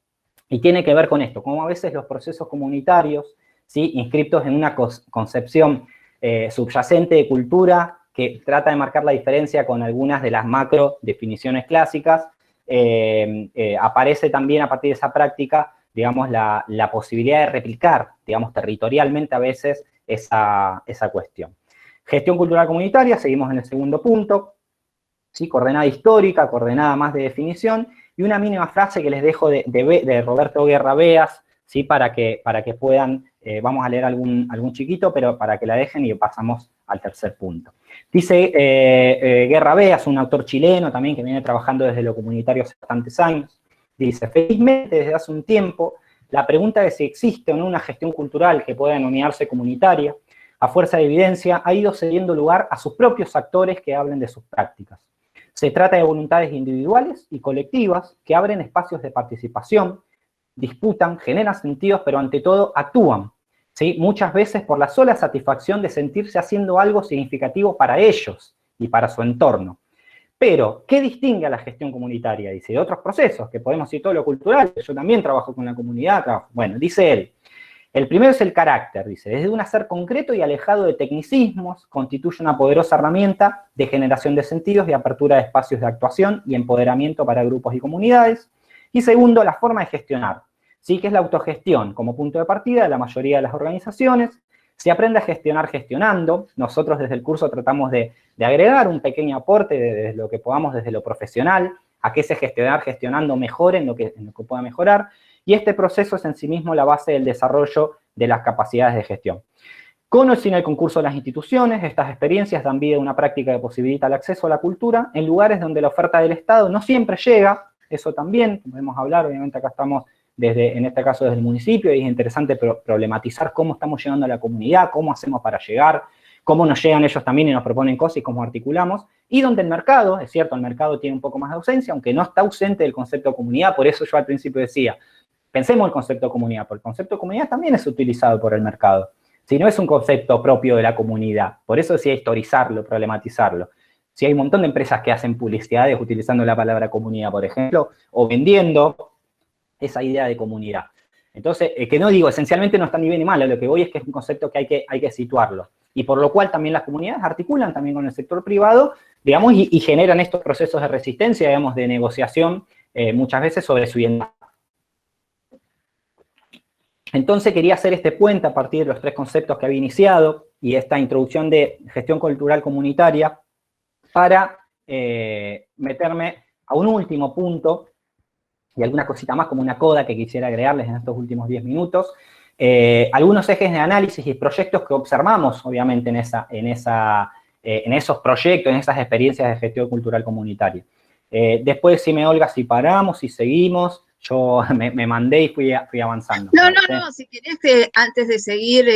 y tiene que ver con esto, cómo a veces los procesos comunitarios, ¿sí? Inscriptos en una concepción subyacente de cultura que trata de marcar la diferencia con algunas de las macro definiciones clásicas, aparece también a partir de esa práctica, digamos, la posibilidad de replicar, digamos, territorialmente a veces esa cuestión. Gestión cultural comunitaria, seguimos en el segundo punto, ¿sí? Coordenada histórica, coordenada más de definición, y una mínima frase que les dejo de Roberto Guerra Beas, ¿sí? Para que puedan, vamos a leer algún chiquito, pero para que la dejen y pasamos al tercer punto. Dice Guerra Beas, un autor chileno también que viene trabajando desde lo comunitario hace bastantes años, dice: felizmente desde hace un tiempo, la pregunta de si existe o no una gestión cultural que pueda denominarse comunitaria, a fuerza de evidencia, ha ido cediendo lugar a sus propios actores que hablen de sus prácticas. Se trata de voluntades individuales y colectivas que abren espacios de participación, disputan, generan sentidos, pero ante todo actúan, ¿sí? Muchas veces por la sola satisfacción de sentirse haciendo algo significativo para ellos y para su entorno. Pero, ¿qué distingue a la gestión comunitaria? Dice, de otros procesos, que podemos ir todo lo cultural, yo también trabajo con la comunidad, bueno, dice él, el primero es el carácter, dice, desde un hacer concreto y alejado de tecnicismos, constituye una poderosa herramienta de generación de sentidos y apertura de espacios de actuación y empoderamiento para grupos y comunidades. Y segundo, la forma de gestionar, ¿sí? Que es la autogestión como punto de partida de la mayoría de las organizaciones. Se aprende a gestionar gestionando. Nosotros desde el curso tratamos de agregar un pequeño aporte desde lo que podamos, desde lo profesional, a que ese gestionar gestionando mejore en lo que pueda mejorar. Y este proceso es en sí mismo la base del desarrollo de las capacidades de gestión. Con o sin el concurso de las instituciones, estas experiencias dan vida a una práctica que posibilita el acceso a la cultura en lugares donde la oferta del Estado no siempre llega. Eso también podemos hablar, obviamente acá estamos en este caso desde el municipio, y es interesante problematizar cómo estamos llegando a la comunidad, cómo hacemos para llegar, cómo nos llegan ellos también y nos proponen cosas y cómo articulamos, y donde el mercado, es cierto, el mercado tiene un poco más de ausencia, aunque no está ausente del concepto de comunidad. Por eso yo al principio decía, pensemos el concepto de comunidad, porque el concepto de comunidad también es utilizado por el mercado, si no es un concepto propio de la comunidad. Por eso decía historizarlo, problematizarlo. Si hay un montón de empresas que hacen publicidades utilizando la palabra comunidad, por ejemplo, o vendiendo esa idea de comunidad. Entonces, que no digo, esencialmente no está ni bien ni mal, lo que voy es que es un concepto que hay que situarlo. Y por lo cual también las comunidades articulan también con el sector privado, digamos, y generan estos procesos de resistencia, digamos, de negociación, muchas veces sobre su identidad. Entonces quería hacer este puente a partir de los tres conceptos que había iniciado y esta introducción de gestión cultural comunitaria para meterme a un último punto y alguna cosita más como una coda que quisiera agregarles en estos últimos 10 minutos. Algunos ejes de análisis y proyectos que observamos, obviamente, en esos proyectos, en esas experiencias de gestión cultural comunitaria. Después, decime, Olga, si paramos, si seguimos. Yo me mandé y fui avanzando. No, si querés que antes de seguir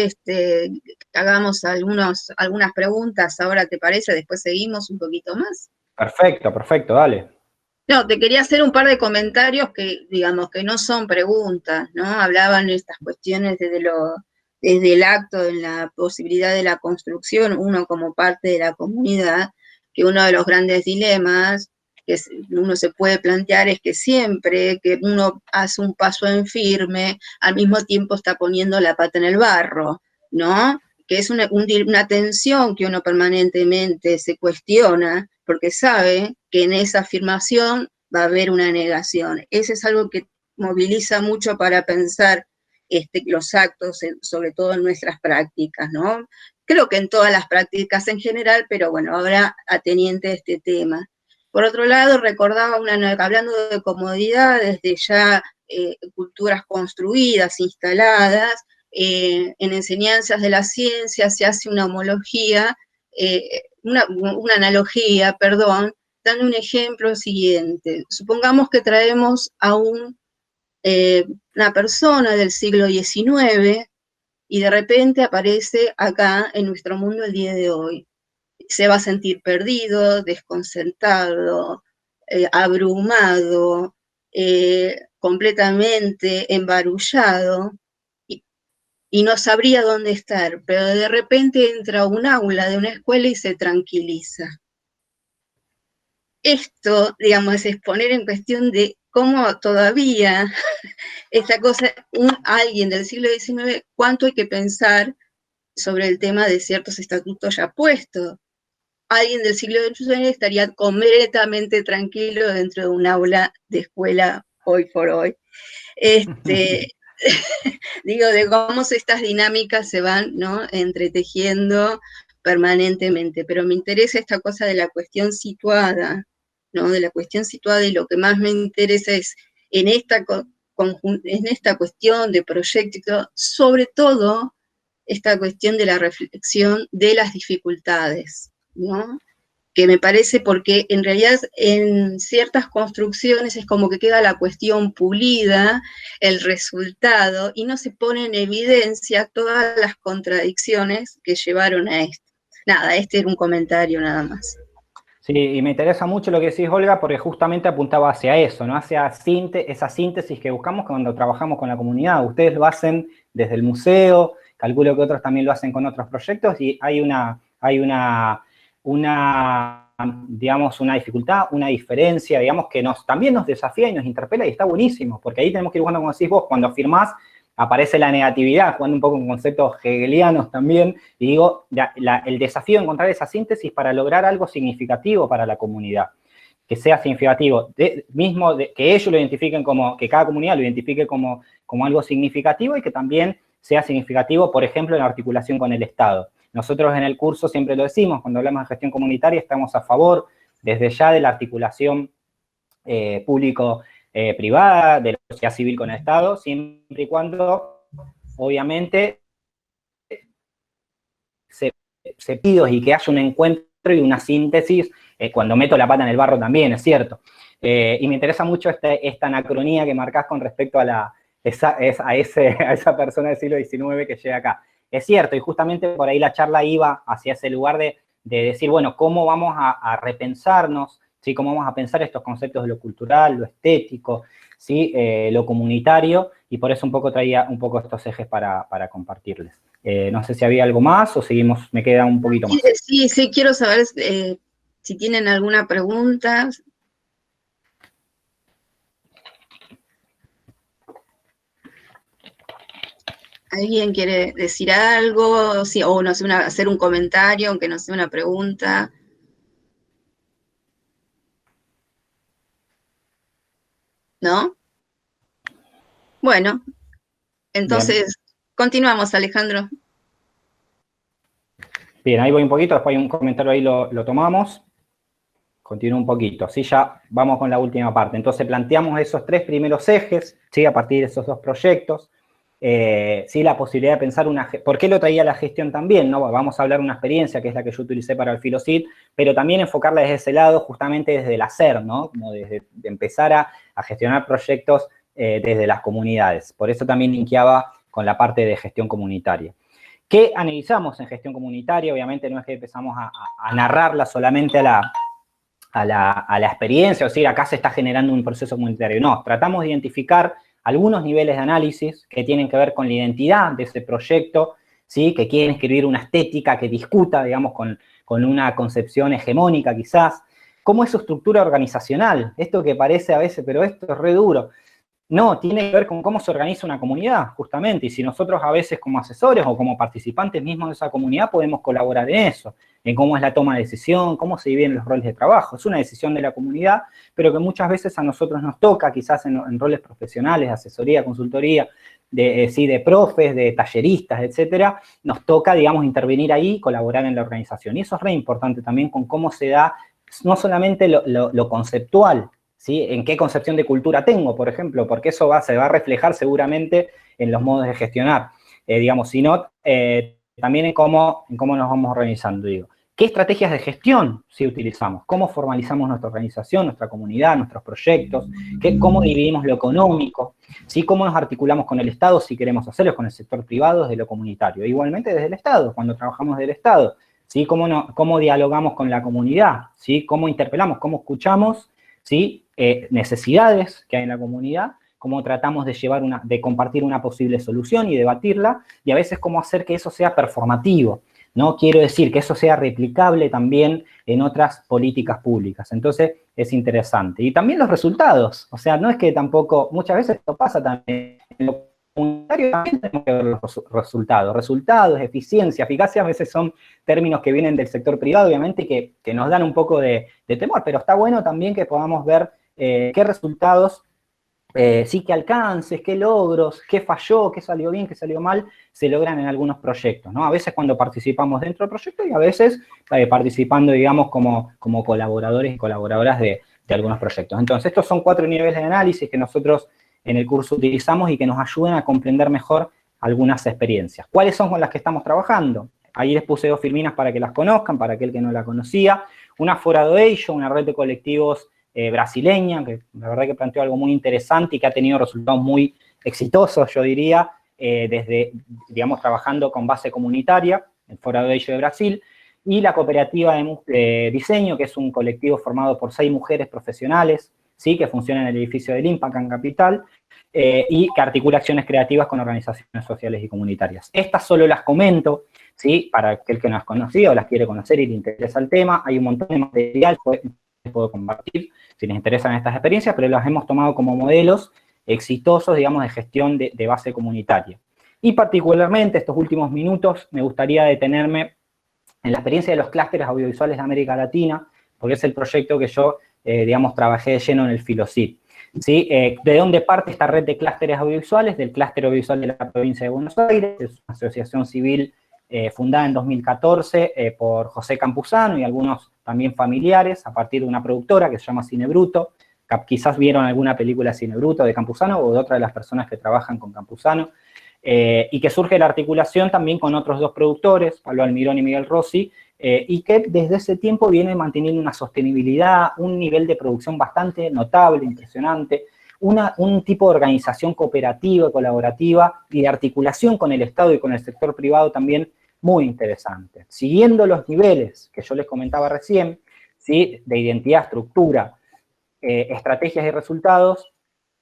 hagamos algunas preguntas, ahora te parece, después seguimos un poquito más. Perfecto, dale. No, te quería hacer un par de comentarios que, digamos, que no son preguntas, ¿no? Hablaban estas cuestiones desde el acto, en la posibilidad de la construcción, uno como parte de la comunidad, que uno de los grandes dilemas que uno se puede plantear es que siempre que uno hace un paso en firme, al mismo tiempo está poniendo la pata en el barro, ¿no? Que es una tensión que uno permanentemente se cuestiona, porque sabe que en esa afirmación va a haber una negación. Eso es algo que moviliza mucho para pensar los actos, sobre todo en nuestras prácticas, ¿no? Creo que en todas las prácticas en general, pero bueno, ahora ateniente a este tema. Por otro lado, recordaba, hablando de comodidades, de ya culturas construidas, instaladas, en enseñanzas de la ciencia se hace una homología, una analogía, perdón, dando un ejemplo siguiente. Supongamos que traemos a una persona del siglo XIX y de repente aparece acá en nuestro mundo el día de hoy. Se va a sentir perdido, desconcertado, abrumado, completamente embarullado, y no sabría dónde estar, pero de repente entra a un aula de una escuela y se tranquiliza. Esto, digamos, es poner en cuestión de cómo todavía esta cosa, alguien del siglo XIX, cuánto hay que pensar sobre el tema de ciertos estatutos ya puestos. Alguien del siglo XIX estaría completamente tranquilo dentro de un aula de escuela hoy por hoy. Digo, de cómo estas dinámicas se van, ¿no?, entretejiendo permanentemente, pero me interesa esta cosa de la cuestión situada, ¿no? De la cuestión situada, y lo que más me interesa es en esta cuestión de proyecto, sobre todo esta cuestión de la reflexión de las dificultades, ¿no? Que me parece, porque en realidad en ciertas construcciones es como que queda la cuestión pulida, el resultado, y no se pone en evidencia todas las contradicciones que llevaron a esto. Nada, este era un comentario nada más. Sí, y me interesa mucho lo que decís, Olga, porque justamente apuntaba hacia eso, ¿no? Hacia esa síntesis que buscamos cuando trabajamos con la comunidad. Ustedes lo hacen desde el museo, calculo que otros también lo hacen con otros proyectos, y hay digamos, una dificultad, una diferencia, digamos, que también nos desafía y nos interpela, y está buenísimo, porque ahí tenemos que ir jugando, como decís vos, cuando afirmás, aparece la negatividad, jugando un poco con conceptos hegelianos también, y digo, el desafío de encontrar esa síntesis para lograr algo significativo para la comunidad, que sea significativo, que ellos lo identifiquen que cada comunidad lo identifique como algo significativo, y que también sea significativo, por ejemplo, en la articulación con el Estado. Nosotros en el curso siempre lo decimos, cuando hablamos de gestión comunitaria, estamos a favor, desde ya, de la articulación público-privada, de la sociedad civil con el Estado, siempre y cuando, obviamente, se pida y que haya un encuentro y una síntesis, cuando meto la pata en el barro también, es cierto. Y me interesa mucho esta anacronía que marcás con respecto a esa persona del siglo XIX que llega acá. Es cierto, y justamente por ahí la charla iba hacia ese lugar de decir, bueno, ¿cómo vamos a repensarnos? ¿Sí? ¿Cómo vamos a pensar estos conceptos de lo cultural, lo estético, ¿sí? Lo comunitario? Y por eso un poco traía estos ejes para compartirles. No sé si había algo más o seguimos, me queda un poquito más. Sí, quiero saber si tienen alguna pregunta. ¿Alguien quiere decir algo? Sí, o no sé, hacer un comentario, aunque no sea una pregunta. ¿No? Bueno, entonces, bien. Continuamos, Alejandro. Bien, ahí voy un poquito, después hay un comentario ahí, lo tomamos. Continúo un poquito, así ya vamos con la última parte. Entonces planteamos esos 3 primeros ejes, ¿sí? A partir de esos 2 proyectos. Sí, la posibilidad de pensar ¿por qué lo traía la gestión también? ¿No? Vamos a hablar de una experiencia que es la que yo utilicé para el Filosit, pero también enfocarla desde ese lado, justamente desde el hacer, ¿no? Como desde de empezar a gestionar proyectos desde las comunidades. Por eso también linkeaba con la parte de gestión comunitaria. ¿Qué analizamos en gestión comunitaria? Obviamente no es que empezamos a narrarla solamente a la experiencia, o sea, acá se está generando un proceso comunitario. No, tratamos de identificar algunos niveles de análisis que tienen que ver con la identidad de ese proyecto, ¿sí? Que quieren escribir una estética que discuta, digamos, con una concepción hegemónica quizás. ¿Cómo es su estructura organizacional? Esto que parece a veces, pero esto es re duro. No, tiene que ver con cómo se organiza una comunidad, justamente, y si nosotros a veces como asesores o como participantes mismos de esa comunidad podemos colaborar en eso, en cómo es la toma de decisión, cómo se dividen los roles de trabajo. Es una decisión de la comunidad, pero que muchas veces a nosotros nos toca, quizás en roles profesionales, de asesoría, consultoría, de profes, de talleristas, etcétera, nos toca, digamos, intervenir ahí y colaborar en la organización. Y eso es re importante también con cómo se da, no solamente lo conceptual, ¿sí? ¿En qué concepción de cultura tengo, por ejemplo? Porque eso se va a reflejar seguramente en los modos de gestionar, digamos, sino también en cómo nos vamos organizando, digo. ¿Qué estrategias de gestión sí utilizamos? ¿Cómo formalizamos nuestra organización, nuestra comunidad, nuestros proyectos? ¿Cómo dividimos lo económico? ¿Sí? ¿Cómo nos articulamos con el Estado si queremos hacerlo, con el sector privado, desde lo comunitario? Igualmente desde el Estado, cuando trabajamos desde el Estado, ¿sí? ¿Cómo dialogamos con la comunidad? ¿Sí? ¿Cómo interpelamos? ¿Cómo escuchamos? ¿Sí? Necesidades que hay en la comunidad, cómo tratamos de compartir una posible solución y debatirla, y a veces cómo hacer que eso sea performativo, ¿no? Quiero decir, que eso sea replicable también en otras políticas públicas. Entonces, es interesante. Y también los resultados, o sea, no es que tampoco, muchas veces esto pasa también en lo comunitario, también tenemos que ver los resultados, eficacia a veces son términos que vienen del sector privado, obviamente, que nos dan un poco de temor, pero está bueno también que podamos ver qué resultados sí, qué alcances, qué logros, qué falló, qué salió bien, qué salió mal, se logran en algunos proyectos, ¿no? A veces cuando participamos dentro del proyecto y a veces participando, digamos, como colaboradores y colaboradoras de algunos proyectos. Entonces, estos son 4 niveles de análisis que nosotros en el curso utilizamos y que nos ayudan a comprender mejor algunas experiencias. ¿Cuáles son con las que estamos trabajando? Ahí les puse 2 filminas para que las conozcan, para aquel que no la conocía. Una Forado Eixo, una red de colectivos brasileña, que la verdad que planteó algo muy interesante y que ha tenido resultados muy exitosos, yo diría, desde, digamos, trabajando con base comunitaria, el Forado Eixo de Brasil, y la cooperativa de diseño, que es un colectivo formado por 6 mujeres profesionales, ¿sí? Que funciona en el edificio del IMPAC en Capital, y que articula acciones creativas con organizaciones sociales y comunitarias. Estas solo las comento, ¿sí? Para aquel que no las conocía o las quiere conocer y le interesa el tema, hay un montón de material que puedo compartir si les interesan estas experiencias, pero las hemos tomado como modelos exitosos, digamos, de gestión de base comunitaria. Y particularmente estos últimos minutos me gustaría detenerme en la experiencia de los clústeres audiovisuales de América Latina, porque es el proyecto que yo, digamos, trabajé de lleno en el Filocit. ¿Sí? ¿De dónde parte esta red de clústeres audiovisuales? Del clúster audiovisual de la provincia de Buenos Aires, es una asociación civil fundada en 2014 por José Campuzano y algunos también familiares, a partir de una productora que se llama Cine Bruto. Quizás vieron alguna película Cine Bruto de Campuzano o de otra de las personas que trabajan con Campuzano, y que surge la articulación también con otros 2 productores, Pablo Almirón y Miguel Rossi, y que desde ese tiempo viene manteniendo una sostenibilidad, un nivel de producción bastante notable, impresionante, un tipo de organización cooperativa, colaborativa y de articulación con el Estado y con el sector privado también muy interesante. Siguiendo los niveles que yo les comentaba recién, ¿sí? De identidad, estructura, estrategias y resultados,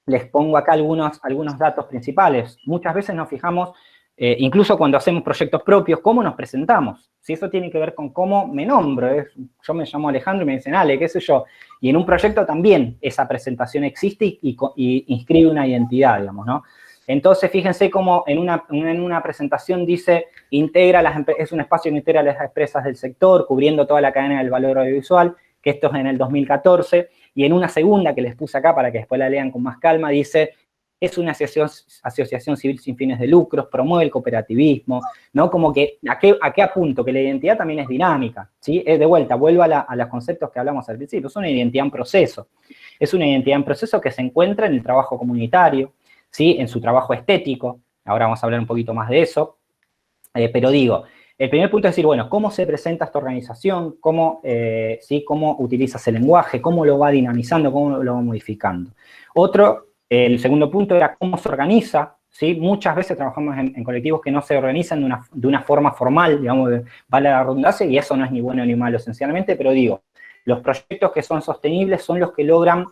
les pongo acá algunos datos principales. Muchas veces nos fijamos, incluso cuando hacemos proyectos propios, cómo nos presentamos. Si eso tiene que ver con cómo me nombro. Yo me llamo Alejandro y me dicen, Ale, qué sé yo. Y en un proyecto también esa presentación existe y inscribe una identidad, digamos, ¿no? Entonces, fíjense cómo en una presentación dice, es un espacio que integra las empresas del sector, cubriendo toda la cadena del valor audiovisual, que esto es en el 2014, y en una segunda que les puse acá para que después la lean con más calma, dice, es una asociación civil sin fines de lucros, promueve el cooperativismo, ¿no? Como que, ¿a qué apunto? Que la identidad también es dinámica, ¿sí? De vuelta, vuelvo a los conceptos que hablamos al principio, es una identidad en proceso. Es una identidad en proceso que se encuentra en el trabajo comunitario, ¿sí? En su trabajo estético, ahora vamos a hablar un poquito más de eso, pero digo, el primer punto es decir, bueno, ¿cómo se presenta esta organización? ¿Sí? ¿Cómo utiliza ese lenguaje? ¿Cómo lo va dinamizando? ¿Cómo lo va modificando? El segundo punto era cómo se organiza, ¿sí? Muchas veces trabajamos en colectivos que no se organizan de una forma formal, digamos, vale la redundancia, y eso no es ni bueno ni malo esencialmente, pero digo, los proyectos que son sostenibles son los que logran,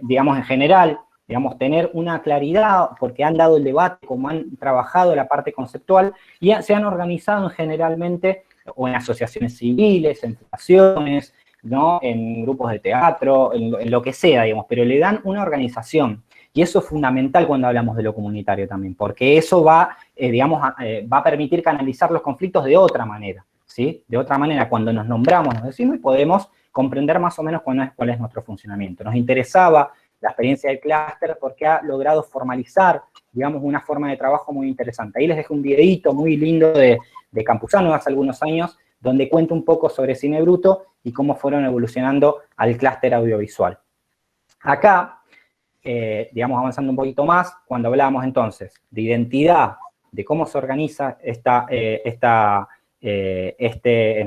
digamos, en general, digamos, tener una claridad, porque han dado el debate, como han trabajado la parte conceptual, y se han organizado generalmente o en asociaciones civiles, en fundaciones, ¿no? En grupos de teatro, en lo que sea, digamos, pero le dan una organización. Y eso es fundamental cuando hablamos de lo comunitario también, porque eso va, digamos, va a permitir canalizar los conflictos de otra manera, ¿sí? De otra manera, cuando nos nombramos, nos decimos y podemos comprender más o menos cuál es nuestro funcionamiento. Nos interesaba la experiencia del clúster porque ha logrado formalizar, digamos, una forma de trabajo muy interesante. Ahí les dejo un videíto muy lindo de Campuzano hace algunos años, donde cuento un poco sobre Cine Bruto y cómo fueron evolucionando al clúster audiovisual. Acá, digamos, avanzando un poquito más, cuando hablábamos entonces de identidad, de cómo se organiza en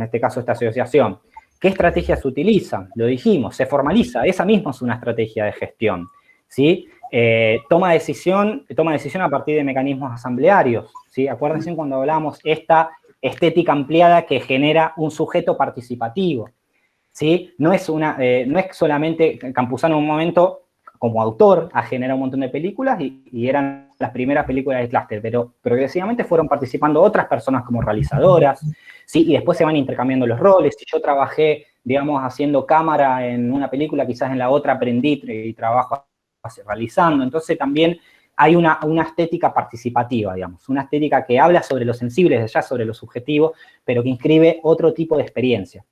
este caso esta asociación, ¿qué estrategias se utilizan? Lo dijimos, se formaliza, esa misma es una estrategia de gestión, ¿sí? Toma decisión a partir de mecanismos asamblearios, ¿sí? Acuérdense cuando hablamos esta estética ampliada que genera un sujeto participativo, ¿sí? No es solamente Campuzano en un momento como autor ha generado un montón de películas y eran las primeras películas del clúster, pero progresivamente fueron participando otras personas como realizadoras, ¿sí? Y después se van intercambiando los roles. Si yo trabajé, digamos, haciendo cámara en una película, quizás en la otra aprendí y trabajo realizando. Entonces también hay una estética participativa, digamos, una estética que habla sobre lo sensible, desde ya sobre lo subjetivo, pero que inscribe otro tipo de experiencia,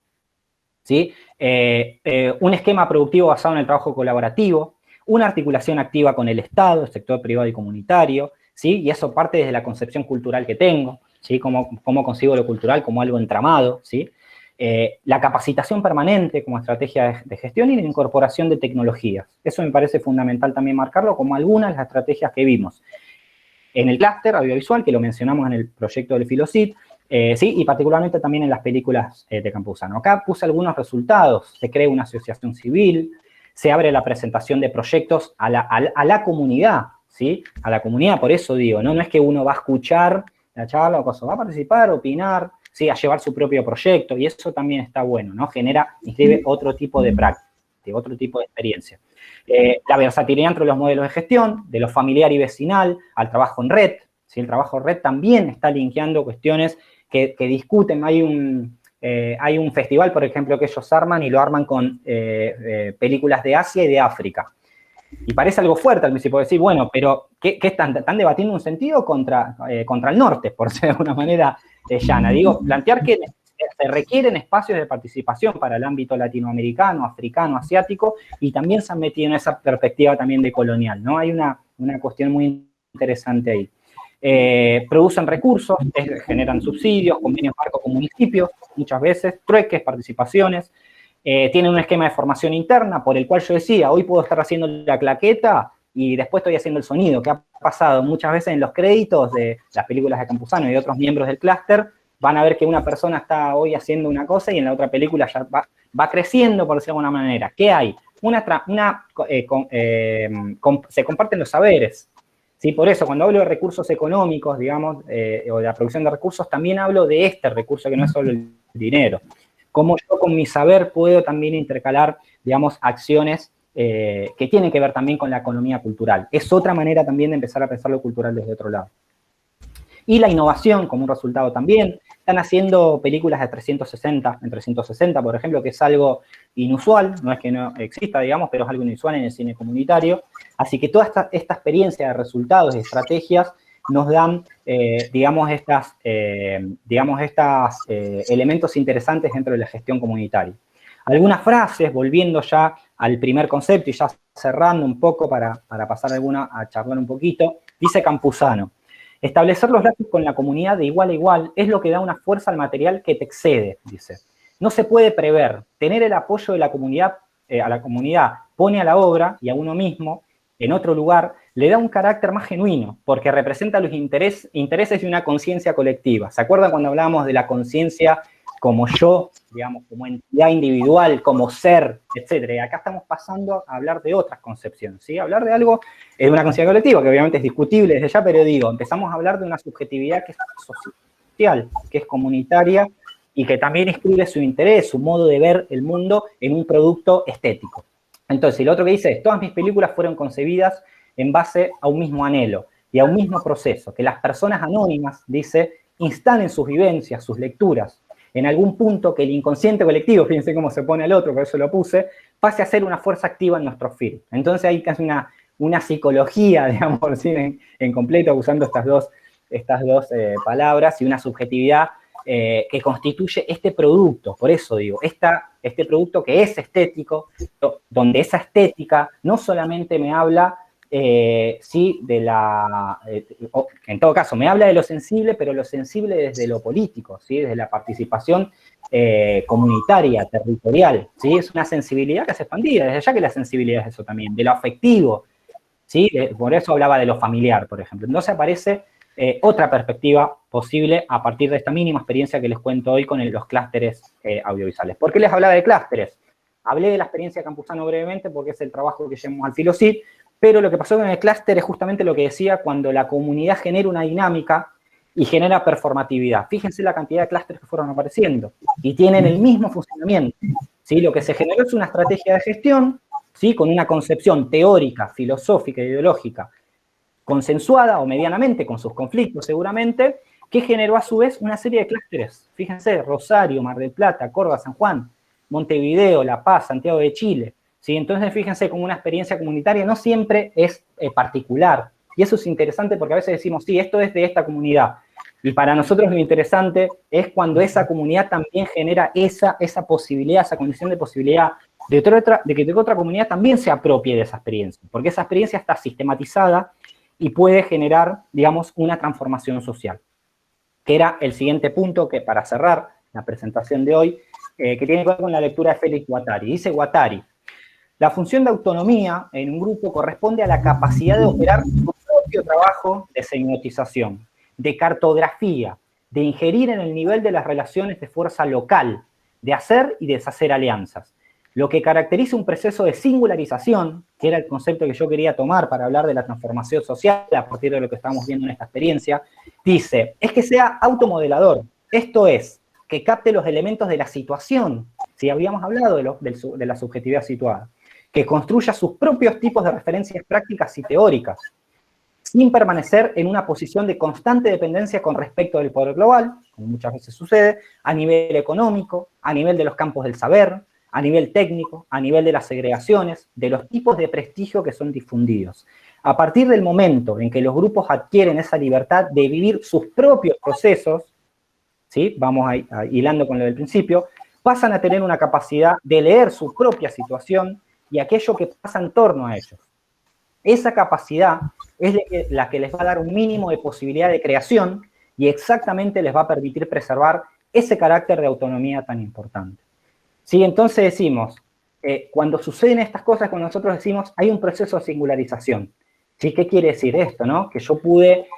¿sí? Un esquema productivo basado en el trabajo colaborativo, una articulación activa con el Estado, el sector privado y comunitario, ¿sí? Y eso parte desde la concepción cultural que tengo, ¿sí? Cómo concibo lo cultural como algo entramado, ¿sí? La capacitación permanente como estrategia de gestión y la incorporación de tecnologías. Eso me parece fundamental también marcarlo como algunas de las estrategias que vimos en el clúster audiovisual, que lo mencionamos en el proyecto del Filosit, sí, y particularmente también en las películas de Campuzano. Acá puse algunos resultados. Se crea una asociación civil, se abre la presentación de proyectos a la comunidad, ¿sí? A la comunidad, por eso digo, ¿no? No es que uno va a escuchar la charla o cosas, va a participar, opinar, ¿sí? A llevar su propio proyecto, y eso también está bueno, ¿no? Inscribe otro tipo de práctica, otro tipo de experiencia. La versatilidad entre los modelos de gestión, de lo familiar y vecinal, al trabajo en red, ¿sí? El trabajo en red también está linkeando cuestiones que discuten. Hay un festival, por ejemplo, que ellos arman y lo arman con películas de Asia y de África. Y parece algo fuerte al principio decir, bueno, pero ¿qué están debatiendo un sentido contra el norte, por ser de alguna manera llana? Digo, plantear que se requieren espacios de participación para el ámbito latinoamericano, africano, asiático, y también se han metido en esa perspectiva también de colonial, ¿no? Hay una cuestión muy interesante ahí. Producen recursos, generan subsidios, convenios marco con municipios, muchas veces, trueques, participaciones, tienen un esquema de formación interna por el cual yo decía, hoy puedo estar haciendo la claqueta y después estoy haciendo el sonido, que ha pasado muchas veces en los créditos de las películas de Campuzano y de otros miembros del clúster. Van a ver que una persona está hoy haciendo una cosa y en la otra película ya va creciendo, por decirlo de alguna manera. ¿Qué hay? Se comparten los saberes. ¿Sí? Por eso, cuando hablo de recursos económicos, digamos, o de la producción de recursos, también hablo de este recurso que no es solo el dinero. Cómo yo con mi saber puedo también intercalar, digamos, acciones que tienen que ver también con la economía cultural. Es otra manera también de empezar a pensar lo cultural desde otro lado. Y la innovación como un resultado también. Están haciendo películas de 360, por ejemplo, que es algo inusual, no es que no exista, digamos, pero es algo inusual en el cine comunitario. Así que toda esta experiencia de resultados y estrategias nos dan, digamos, elementos interesantes dentro de la gestión comunitaria. Algunas frases, volviendo ya al primer concepto y ya cerrando un poco para pasar a charlar un poquito, dice Campuzano: establecer los lazos con la comunidad de igual a igual es lo que da una fuerza al material que te excede, dice. No se puede prever. Tener el apoyo de la comunidad, a la comunidad pone a la obra y a uno mismo en otro lugar, le da un carácter más genuino, porque representa los intereses de una conciencia colectiva. ¿Se acuerdan cuando hablábamos de la conciencia como yo, digamos, como entidad individual, como ser, etcétera? Y acá estamos pasando a hablar de otras concepciones, ¿sí? Hablar de algo, de una conciencia colectiva, que obviamente es discutible desde ya, pero digo, empezamos a hablar de una subjetividad que es social, que es comunitaria, y que también inscribe su interés, su modo de ver el mundo en un producto estético. Entonces, lo otro que dice es, todas mis películas fueron concebidas en base a un mismo anhelo y a un mismo proceso, que las personas anónimas, dice, instalen sus vivencias, sus lecturas, en algún punto que el inconsciente colectivo, fíjense cómo se pone el otro, por eso lo puse, pase a ser una fuerza activa en nuestro film. Entonces hay casi una psicología, digamos, por decir en completo, usando estas dos palabras, y una subjetividad que constituye este producto. Por eso digo, este producto que es estético, donde esa estética no solamente me habla, sí, en todo caso, me habla de lo sensible, pero lo sensible desde lo político, ¿sí? Desde la participación comunitaria, territorial, ¿sí? Es una sensibilidad que se expandía, desde ya que la sensibilidad es eso también, de lo afectivo, ¿sí? Por eso hablaba de lo familiar, por ejemplo. Entonces aparece otra perspectiva posible a partir de esta mínima experiencia que les cuento hoy con los clústeres audiovisuales. ¿Por qué les hablaba de clústeres? Hablé de la experiencia de Campuzano brevemente porque es el trabajo que llevamos al Filosit, pero lo que pasó con el clúster es justamente lo que decía, cuando la comunidad genera una dinámica y genera performatividad. Fíjense la cantidad de clústeres que fueron apareciendo y tienen el mismo funcionamiento, ¿sí? Lo que se generó es una estrategia de gestión, ¿sí? Con una concepción teórica, filosófica e ideológica consensuada o medianamente, con sus conflictos seguramente, que generó a su vez una serie de clústeres. Fíjense, Rosario, Mar del Plata, Córdoba, San Juan, Montevideo, La Paz, Santiago de Chile, ¿sí? Entonces fíjense como una experiencia comunitaria no siempre es particular. Y eso es interesante porque a veces decimos, sí, esto es de esta comunidad. Y para nosotros lo interesante es cuando esa comunidad también genera esa posibilidad, esa condición de posibilidad de que otra comunidad también se apropie de esa experiencia, porque esa experiencia está sistematizada y puede generar, digamos, una transformación social. Que era el siguiente punto que, para cerrar la presentación de hoy, que tiene que ver con la lectura de Félix Guattari. Dice Guattari: la función de autonomía en un grupo corresponde a la capacidad de operar su propio trabajo de semiotización, de cartografía, de ingerir en el nivel de las relaciones de fuerza local, de hacer y deshacer alianzas. Lo que caracteriza un proceso de singularización, que era el concepto que yo quería tomar para hablar de la transformación social a partir de lo que estamos viendo en esta experiencia, dice, es que sea automodelador, esto es, que capte los elementos de la situación, si habíamos hablado de la subjetividad situada, que construya sus propios tipos de referencias prácticas y teóricas, sin permanecer en una posición de constante dependencia con respecto del poder global, como muchas veces sucede, a nivel económico, a nivel de los campos del saber, a nivel técnico, a nivel de las segregaciones, de los tipos de prestigio que son difundidos. A partir del momento en que los grupos adquieren esa libertad de vivir sus propios procesos, ¿sí? Vamos hilando con lo del principio, pasan a tener una capacidad de leer su propia situación y aquello que pasa en torno a ellos. Esa capacidad es la que les va a dar un mínimo de posibilidad de creación y exactamente les va a permitir preservar ese carácter de autonomía tan importante. ¿Sí? Entonces decimos, cuando suceden estas cosas, cuando nosotros decimos, hay un proceso de singularización. ¿Sí? ¿Qué quiere decir esto? ¿No? Que yo pude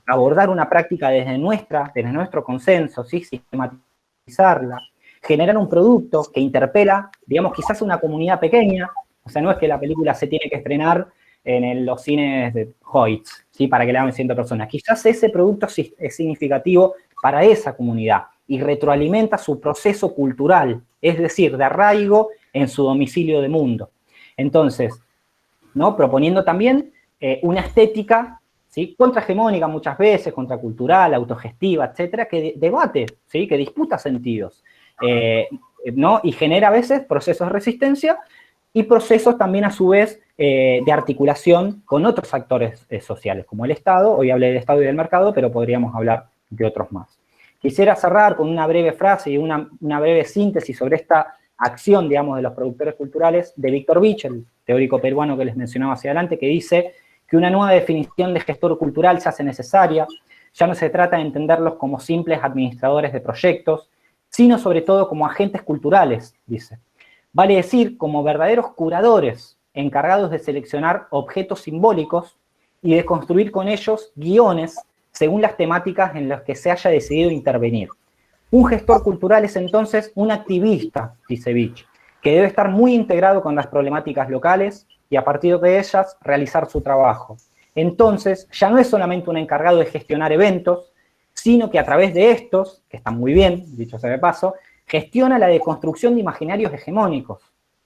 abordar una práctica desde nuestro consenso, ¿sí? Sistematizarla, generar un producto que interpela, digamos, quizás una comunidad pequeña. O sea, no es que la película se tiene que estrenar en los cines de Hoyts, ¿sí? Para que la vean 100 personas. Quizás ese producto es significativo para esa comunidad y retroalimenta su proceso cultural, es decir, de arraigo en su domicilio de mundo. Entonces, ¿no? Proponiendo también una estética, ¿sí? Contrahegemónica muchas veces, contracultural, autogestiva, etcétera, que debate, ¿sí? Que disputa sentidos, ¿no? Y genera a veces procesos de resistencia y procesos también a su vez de articulación con otros actores sociales, como el Estado. Hoy hablé del Estado y del mercado, pero podríamos hablar de otros más. Quisiera cerrar con una breve frase y una breve síntesis sobre esta acción, digamos, de los productores culturales de Víctor Vich, el teórico peruano que les mencionaba hacia adelante, que dice que una nueva definición de gestor cultural se hace necesaria. Ya no se trata de entenderlos como simples administradores de proyectos, sino sobre todo como agentes culturales, dice. Vale decir, como verdaderos curadores encargados de seleccionar objetos simbólicos y de construir con ellos guiones según las temáticas en las que se haya decidido intervenir. Un gestor cultural es entonces un activista, dice Vich, que debe estar muy integrado con las problemáticas locales y a partir de ellas realizar su trabajo. Entonces, ya no es solamente un encargado de gestionar eventos, sino que a través de estos, que están muy bien, dicho sea de paso, gestiona la deconstrucción de imaginarios hegemónicos,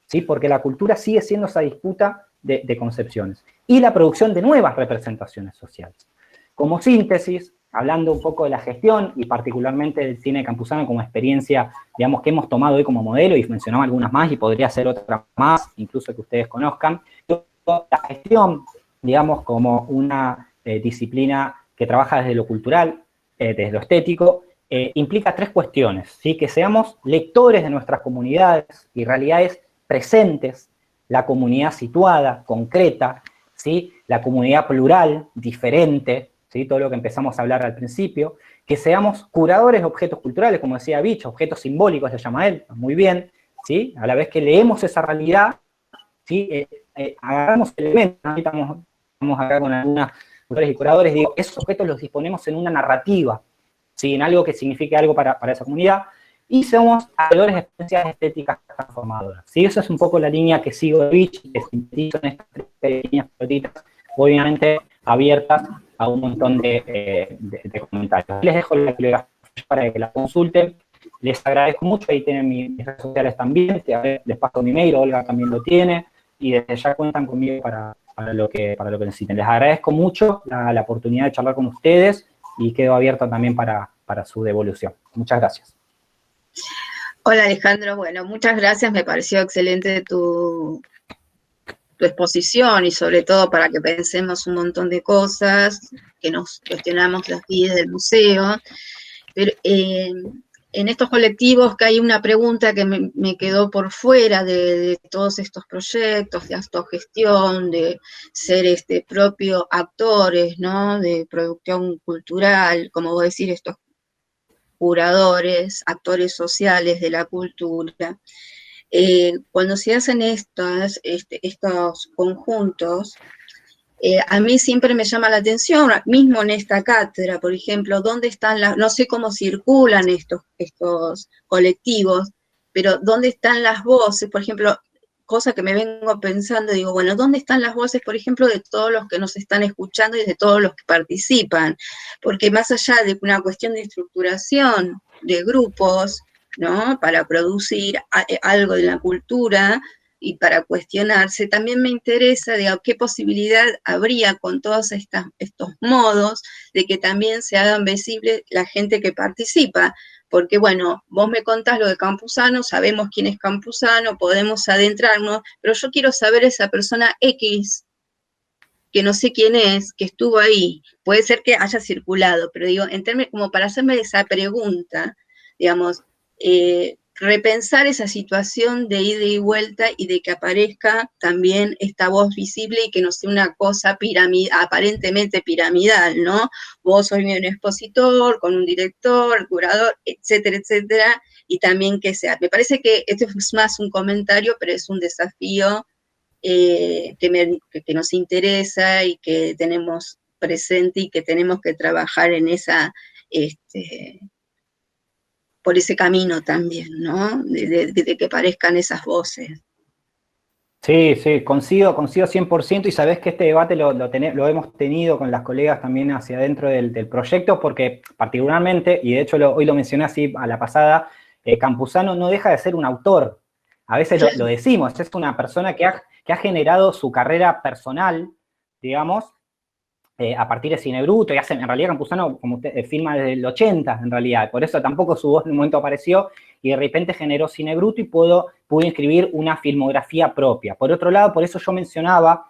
¿sí? Porque la cultura sigue siendo esa disputa de concepciones, y la producción de nuevas representaciones sociales. Como síntesis, hablando un poco de la gestión y particularmente del cine campusano como experiencia, digamos, que hemos tomado hoy como modelo, y mencionaba algunas más y podría ser otra más, incluso que ustedes conozcan, la gestión, digamos, como una disciplina que trabaja desde lo cultural, desde lo estético, implica tres cuestiones, ¿sí? Que seamos lectores de nuestras comunidades y realidades presentes, la comunidad situada, concreta, ¿sí? La comunidad plural, diferente, ¿sí? Todo lo que empezamos a hablar al principio, que seamos curadores de objetos culturales, como decía Vich, objetos simbólicos, le llama él, muy bien, ¿sí? A la vez que leemos esa realidad, ¿sí? Agarramos elementos, estamos acá con algunos autores y curadores, digo, esos objetos los disponemos en una narrativa, ¿sí? En algo que signifique algo para esa comunidad, y somos hacedores de experiencias estéticas transformadoras, ¿sí? Esa es un poco la línea que sigo de Vich, que sintetizo en estas tres pequeñas pelotitas, obviamente abiertas a un montón de comentarios. Les dejo la bibliografía para que la consulten. Les agradezco mucho, ahí tienen mis redes sociales también, les paso mi mail, Olga también lo tiene, y desde ya cuentan conmigo para lo que necesiten. Les agradezco mucho la oportunidad de charlar con ustedes y quedo abierto también para su devolución. Muchas gracias. Hola Alejandro, bueno, muchas gracias, me pareció excelente tu exposición y sobre todo para que pensemos un montón de cosas, que nos cuestionamos las guías del museo, pero en estos colectivos que hay una pregunta que me quedó por fuera de todos estos proyectos, de autogestión, de ser propio actores, ¿no? De producción cultural, como vos decís, estos curadores, actores sociales de la cultura. Cuando se hacen estos conjuntos, a mí siempre me llama la atención, mismo en esta cátedra, por ejemplo, dónde están no sé cómo circulan estos colectivos, pero dónde están las voces, por ejemplo, cosa que me vengo pensando, digo, bueno, ¿dónde están las voces, por ejemplo, de todos los que nos están escuchando y de todos los que participan? Porque más allá de una cuestión de estructuración de grupos, ¿no? Para producir algo de la cultura, y para cuestionarse, también me interesa, digamos, qué posibilidad habría con todos estos modos de que también se hagan visibles la gente que participa, porque bueno, vos me contás lo de Campuzano, sabemos quién es Campuzano, podemos adentrarnos, pero yo quiero saber esa persona X, que no sé quién es, que estuvo ahí, puede ser que haya circulado, pero digo, en términos, como para hacerme esa pregunta, digamos, repensar esa situación de ida y vuelta y de que aparezca también esta voz visible y que no sea una cosa aparentemente piramidal, ¿no? Vos sos un expositor, con un director, curador, etcétera, etcétera, y también que sea. Me parece que esto es más un comentario, pero es un desafío que nos interesa y que tenemos presente y que tenemos que trabajar en por ese camino también, ¿no? De que parezcan esas voces. Sí, sí, coincido 100% y sabés que este debate lo hemos tenido con las colegas también hacia adentro del proyecto, porque particularmente, y de hecho hoy lo mencioné así a la pasada, Campuzano no deja de ser un autor. A veces lo decimos, es una persona que ha generado su carrera personal, digamos, a partir de Cine Bruto, y en realidad Campuzano, como usted filma desde el 80, en realidad, por eso tampoco su voz en un momento apareció, y de repente generó Cine Bruto y pude inscribir una filmografía propia. Por otro lado, por eso yo mencionaba,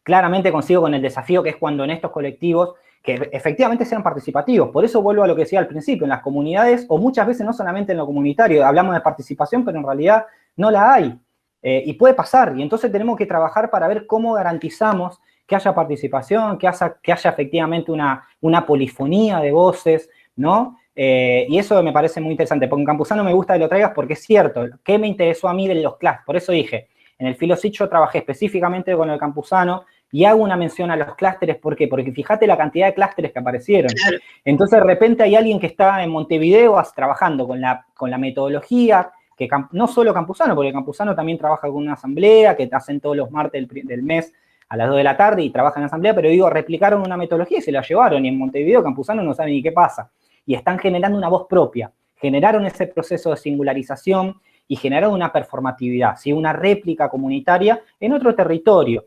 claramente consigo con el desafío que es cuando en estos colectivos, que efectivamente sean participativos, por eso vuelvo a lo que decía al principio, en las comunidades, o muchas veces no solamente en lo comunitario, hablamos de participación, pero en realidad no la hay, y puede pasar, y entonces tenemos que trabajar para ver cómo garantizamos que haya participación, que haya efectivamente una polifonía de voces, ¿no? Y eso me parece muy interesante, porque en Campuzano me gusta que lo traigas porque es cierto, ¿qué me interesó a mí de los clústeres? Por eso dije, en el Filosit yo trabajé específicamente con el Campuzano y hago una mención a los clústeres, ¿por qué? Porque fíjate la cantidad de clústeres que aparecieron. Claro. Entonces de repente hay alguien que está en Montevideo trabajando con la metodología, que no solo Campuzano, porque Campuzano también trabaja con una asamblea que hacen todos los martes del mes a las 2 de la tarde y trabajan en asamblea, pero digo, replicaron una metodología y se la llevaron, y en Montevideo Campuzano no sabe ni qué pasa. Y están generando una voz propia, generaron ese proceso de singularización y generaron una performatividad, ¿sí? Una réplica comunitaria en otro territorio.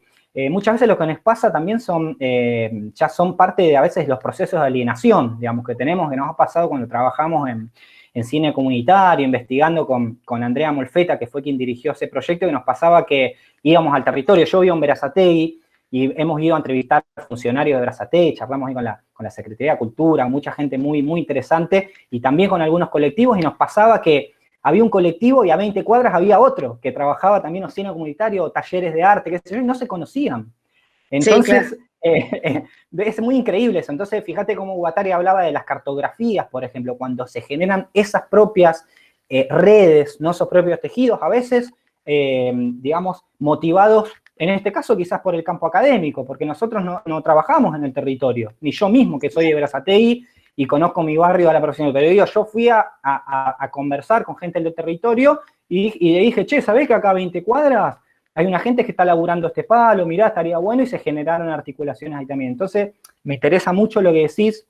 Muchas veces lo que nos pasa también ya son parte de a veces los procesos de alienación, digamos, que nos ha pasado cuando trabajamos en cine comunitario, investigando con Andrea Molfetta, que fue quien dirigió ese proyecto, y nos pasaba que íbamos al territorio. Yo vivo en Berazategui y hemos ido a entrevistar funcionarios de Berazategui, charlamos ahí con la Secretaría de Cultura, mucha gente muy, muy interesante, y también con algunos colectivos, y nos pasaba que había un colectivo y a 20 cuadras había otro que trabajaba también en cine comunitario, o talleres de arte, qué sé yo, y no se conocían. Entonces, sí, claro. Es muy increíble eso. Entonces, fíjate cómo Guattari hablaba de las cartografías, por ejemplo, cuando se generan esas propias redes, no esos propios tejidos, a veces, digamos, motivados, en este caso quizás por el campo académico, porque nosotros no trabajamos en el territorio, ni yo mismo, que soy de Berazategui y conozco mi barrio a la profesión, pero digo, yo fui a conversar con gente del territorio y le dije, che, ¿sabés que acá a 20 cuadras hay una gente que está laburando este palo, mirá, estaría bueno, y se generaron articulaciones ahí también? Entonces, me interesa mucho lo que decís,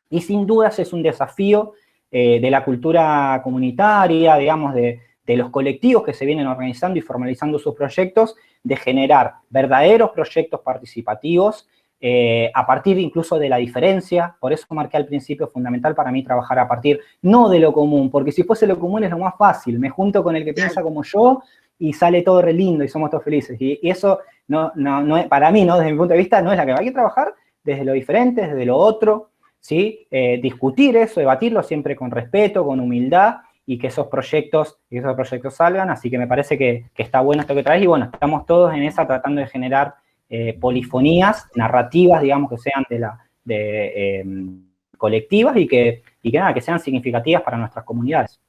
y sin dudas es un desafío de la cultura comunitaria, digamos, de los colectivos que se vienen organizando y formalizando sus proyectos, de generar verdaderos proyectos participativos, a partir incluso de la diferencia. Por eso marqué al principio, fundamental para mí trabajar a partir, no de lo común, porque si fuese lo común es lo más fácil, me junto con el que piensa como yo, y sale todo re lindo y somos todos felices. Y eso, no es, para mí, ¿no? Desde mi punto de vista, no es la que hay que trabajar desde lo diferente, desde lo otro, ¿sí? Discutir eso, debatirlo siempre con respeto, con humildad, y que esos proyectos salgan, así que me parece que está bueno esto que traes, y bueno, estamos todos en esa tratando de generar polifonías, narrativas, digamos, que sean colectivas y que nada, que sean significativas para nuestras comunidades.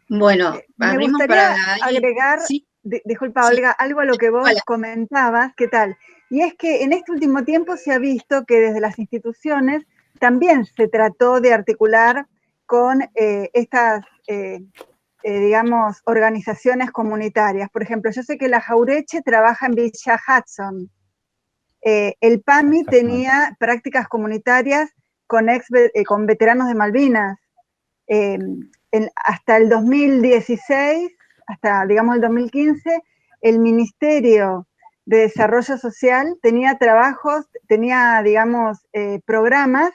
Bueno, me gustaría agregar, sí. Disculpa, sí. Olga, algo a lo que vos comentabas, ¿qué tal? Y es que en este último tiempo se ha visto que desde las instituciones también se trató de articular con estas, digamos, organizaciones comunitarias. Por ejemplo, yo sé que la Jaureche trabaja en Villa Hudson. El PAMI tenía prácticas comunitarias con veteranos de Malvinas. Hasta el 2016, hasta, digamos, el 2015, el Ministerio de Desarrollo Social tenía digamos, programas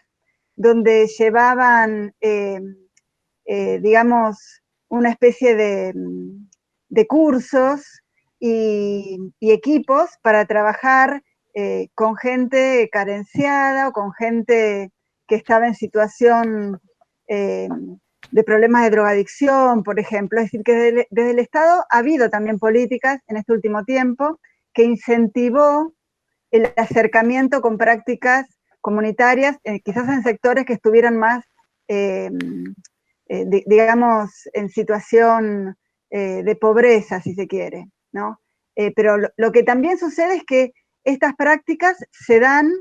donde llevaban, digamos, una especie de cursos y equipos para trabajar con gente carenciada o con gente que estaba en situación de problemas de drogadicción, por ejemplo. Es decir, que desde el Estado ha habido también políticas en este último tiempo que incentivó el acercamiento con prácticas comunitarias, quizás en sectores que estuvieran más, digamos, en situación de pobreza, si se quiere, ¿no? Pero lo que también sucede es que estas prácticas se dan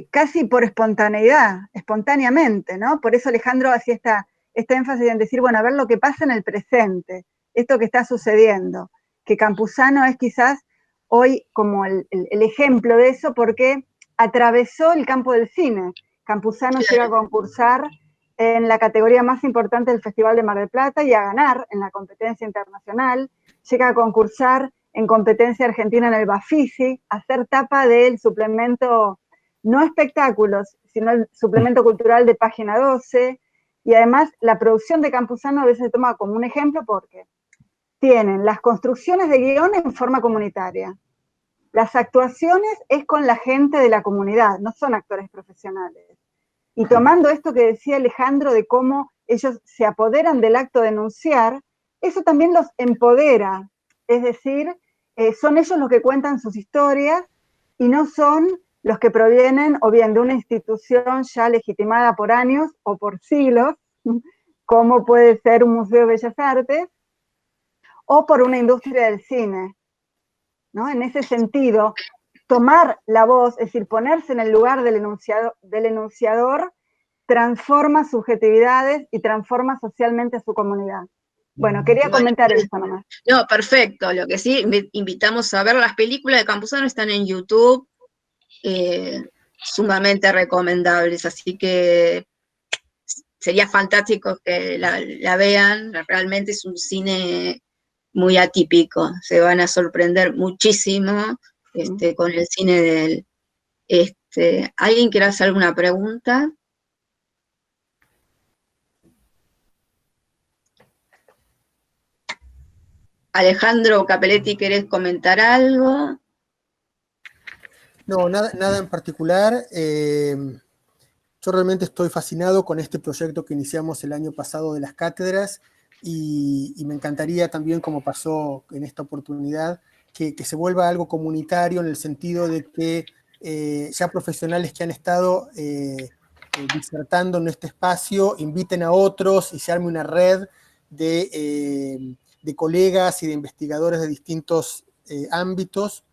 casi por espontáneamente, ¿no? Por eso Alejandro hacía esta énfasis en decir, bueno, a ver lo que pasa en el presente, esto que está sucediendo, que Campuzano es quizás hoy como el ejemplo de eso, porque atravesó el campo del cine. Campuzano llega a concursar en la categoría más importante del Festival de Mar del Plata y a ganar en la competencia internacional, llega a concursar en competencia argentina en el Bafisi, a ser tapa del suplemento, no espectáculos, sino el suplemento cultural de Página 12, y además la producción de Campuzano a veces se toma como un ejemplo porque tienen las construcciones de guión en forma comunitaria, las actuaciones es con la gente de la comunidad, no son actores profesionales. Y tomando esto que decía Alejandro de cómo ellos se apoderan del acto de enunciar, eso también los empodera, es decir, son ellos los que cuentan sus historias y no son los que provienen o bien de una institución ya legitimada por años o por siglos, como puede ser un museo de bellas artes, o por una industria del cine, ¿no? En ese sentido, tomar la voz, es decir, ponerse en el lugar del enunciador, transforma subjetividades y transforma socialmente a su comunidad. Bueno, quería comentar eso nomás. No, perfecto. Lo que sí, invitamos a ver las películas de Campuzano, están en YouTube, sumamente recomendables, así que sería fantástico que la vean. Realmente es un cine muy atípico, se van a sorprender muchísimo con el cine de él. ¿Alguien quiere hacer alguna pregunta? Alejandro Capelletti, ¿querés comentar algo? No, nada en particular. Yo realmente estoy fascinado con este proyecto que iniciamos el año pasado de las cátedras y me encantaría también, como pasó en esta oportunidad, que se vuelva algo comunitario en el sentido de que ya profesionales que han estado disertando en este espacio inviten a otros y se arme una red de colegas y de investigadores de distintos ámbitos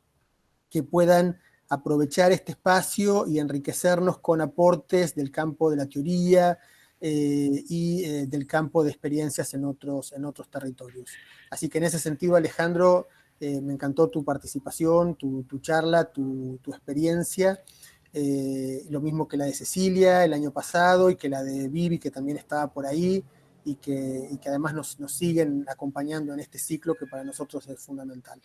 que puedan aprovechar este espacio y enriquecernos con aportes del campo de la teoría y del campo de experiencias en otros territorios. Así que en ese sentido, Alejandro, me encantó tu participación, tu charla, tu experiencia, lo mismo que la de Cecilia el año pasado y que la de Vivi, que también estaba por ahí, y que además nos siguen acompañando en este ciclo que para nosotros es fundamental.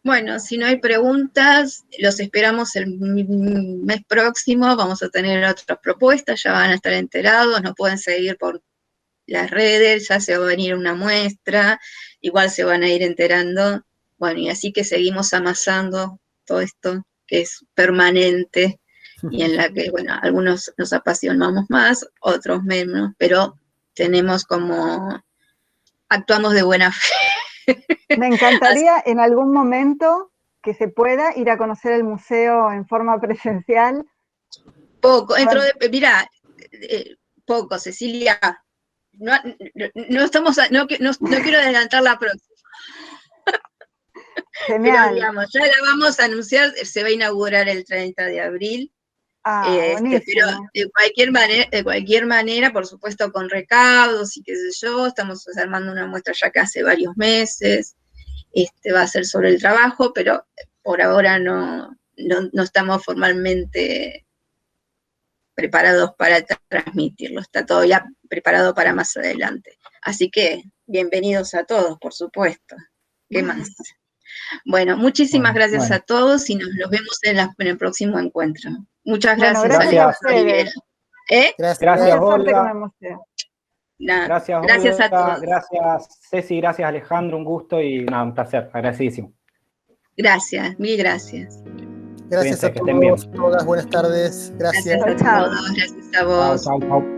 Bueno, si no hay preguntas, los esperamos el mes próximo, vamos a tener otras propuestas, ya van a estar enterados, nos pueden seguir por las redes, ya se va a venir una muestra, igual se van a ir enterando, bueno, y así que seguimos amasando todo esto que es permanente y en la que, bueno, algunos nos apasionamos más, otros menos, pero actuamos de buena fe. Me encantaría en algún momento que se pueda ir a conocer el museo en forma presencial. Poco, mirá, poco, Cecilia. No estamos, no quiero adelantar la próxima. Genial. Pero digamos, ya la vamos a anunciar, se va a inaugurar el 30 de abril. Pero de cualquier manera, por supuesto, con recaudos y qué sé yo, estamos armando una muestra ya que hace varios meses. Va a ser sobre el trabajo, pero por ahora no estamos formalmente preparados para transmitirlo. Está todo ya preparado para más adelante. Así que, bienvenidos a todos, por supuesto. ¿Qué más? Bueno, muchísimas gracias a todos y nos los vemos en el próximo encuentro. Muchas gracias. Gracias. Gracias, Olga. Gracias a todos. Gracias, Ceci, gracias, Alejandro, un gusto y un placer, agradecidísimo. Gracias, mil gracias. Gracias a todos, todas, buenas tardes. Gracias. Gracias a todos, gracias a vos. Chau, chau, chau.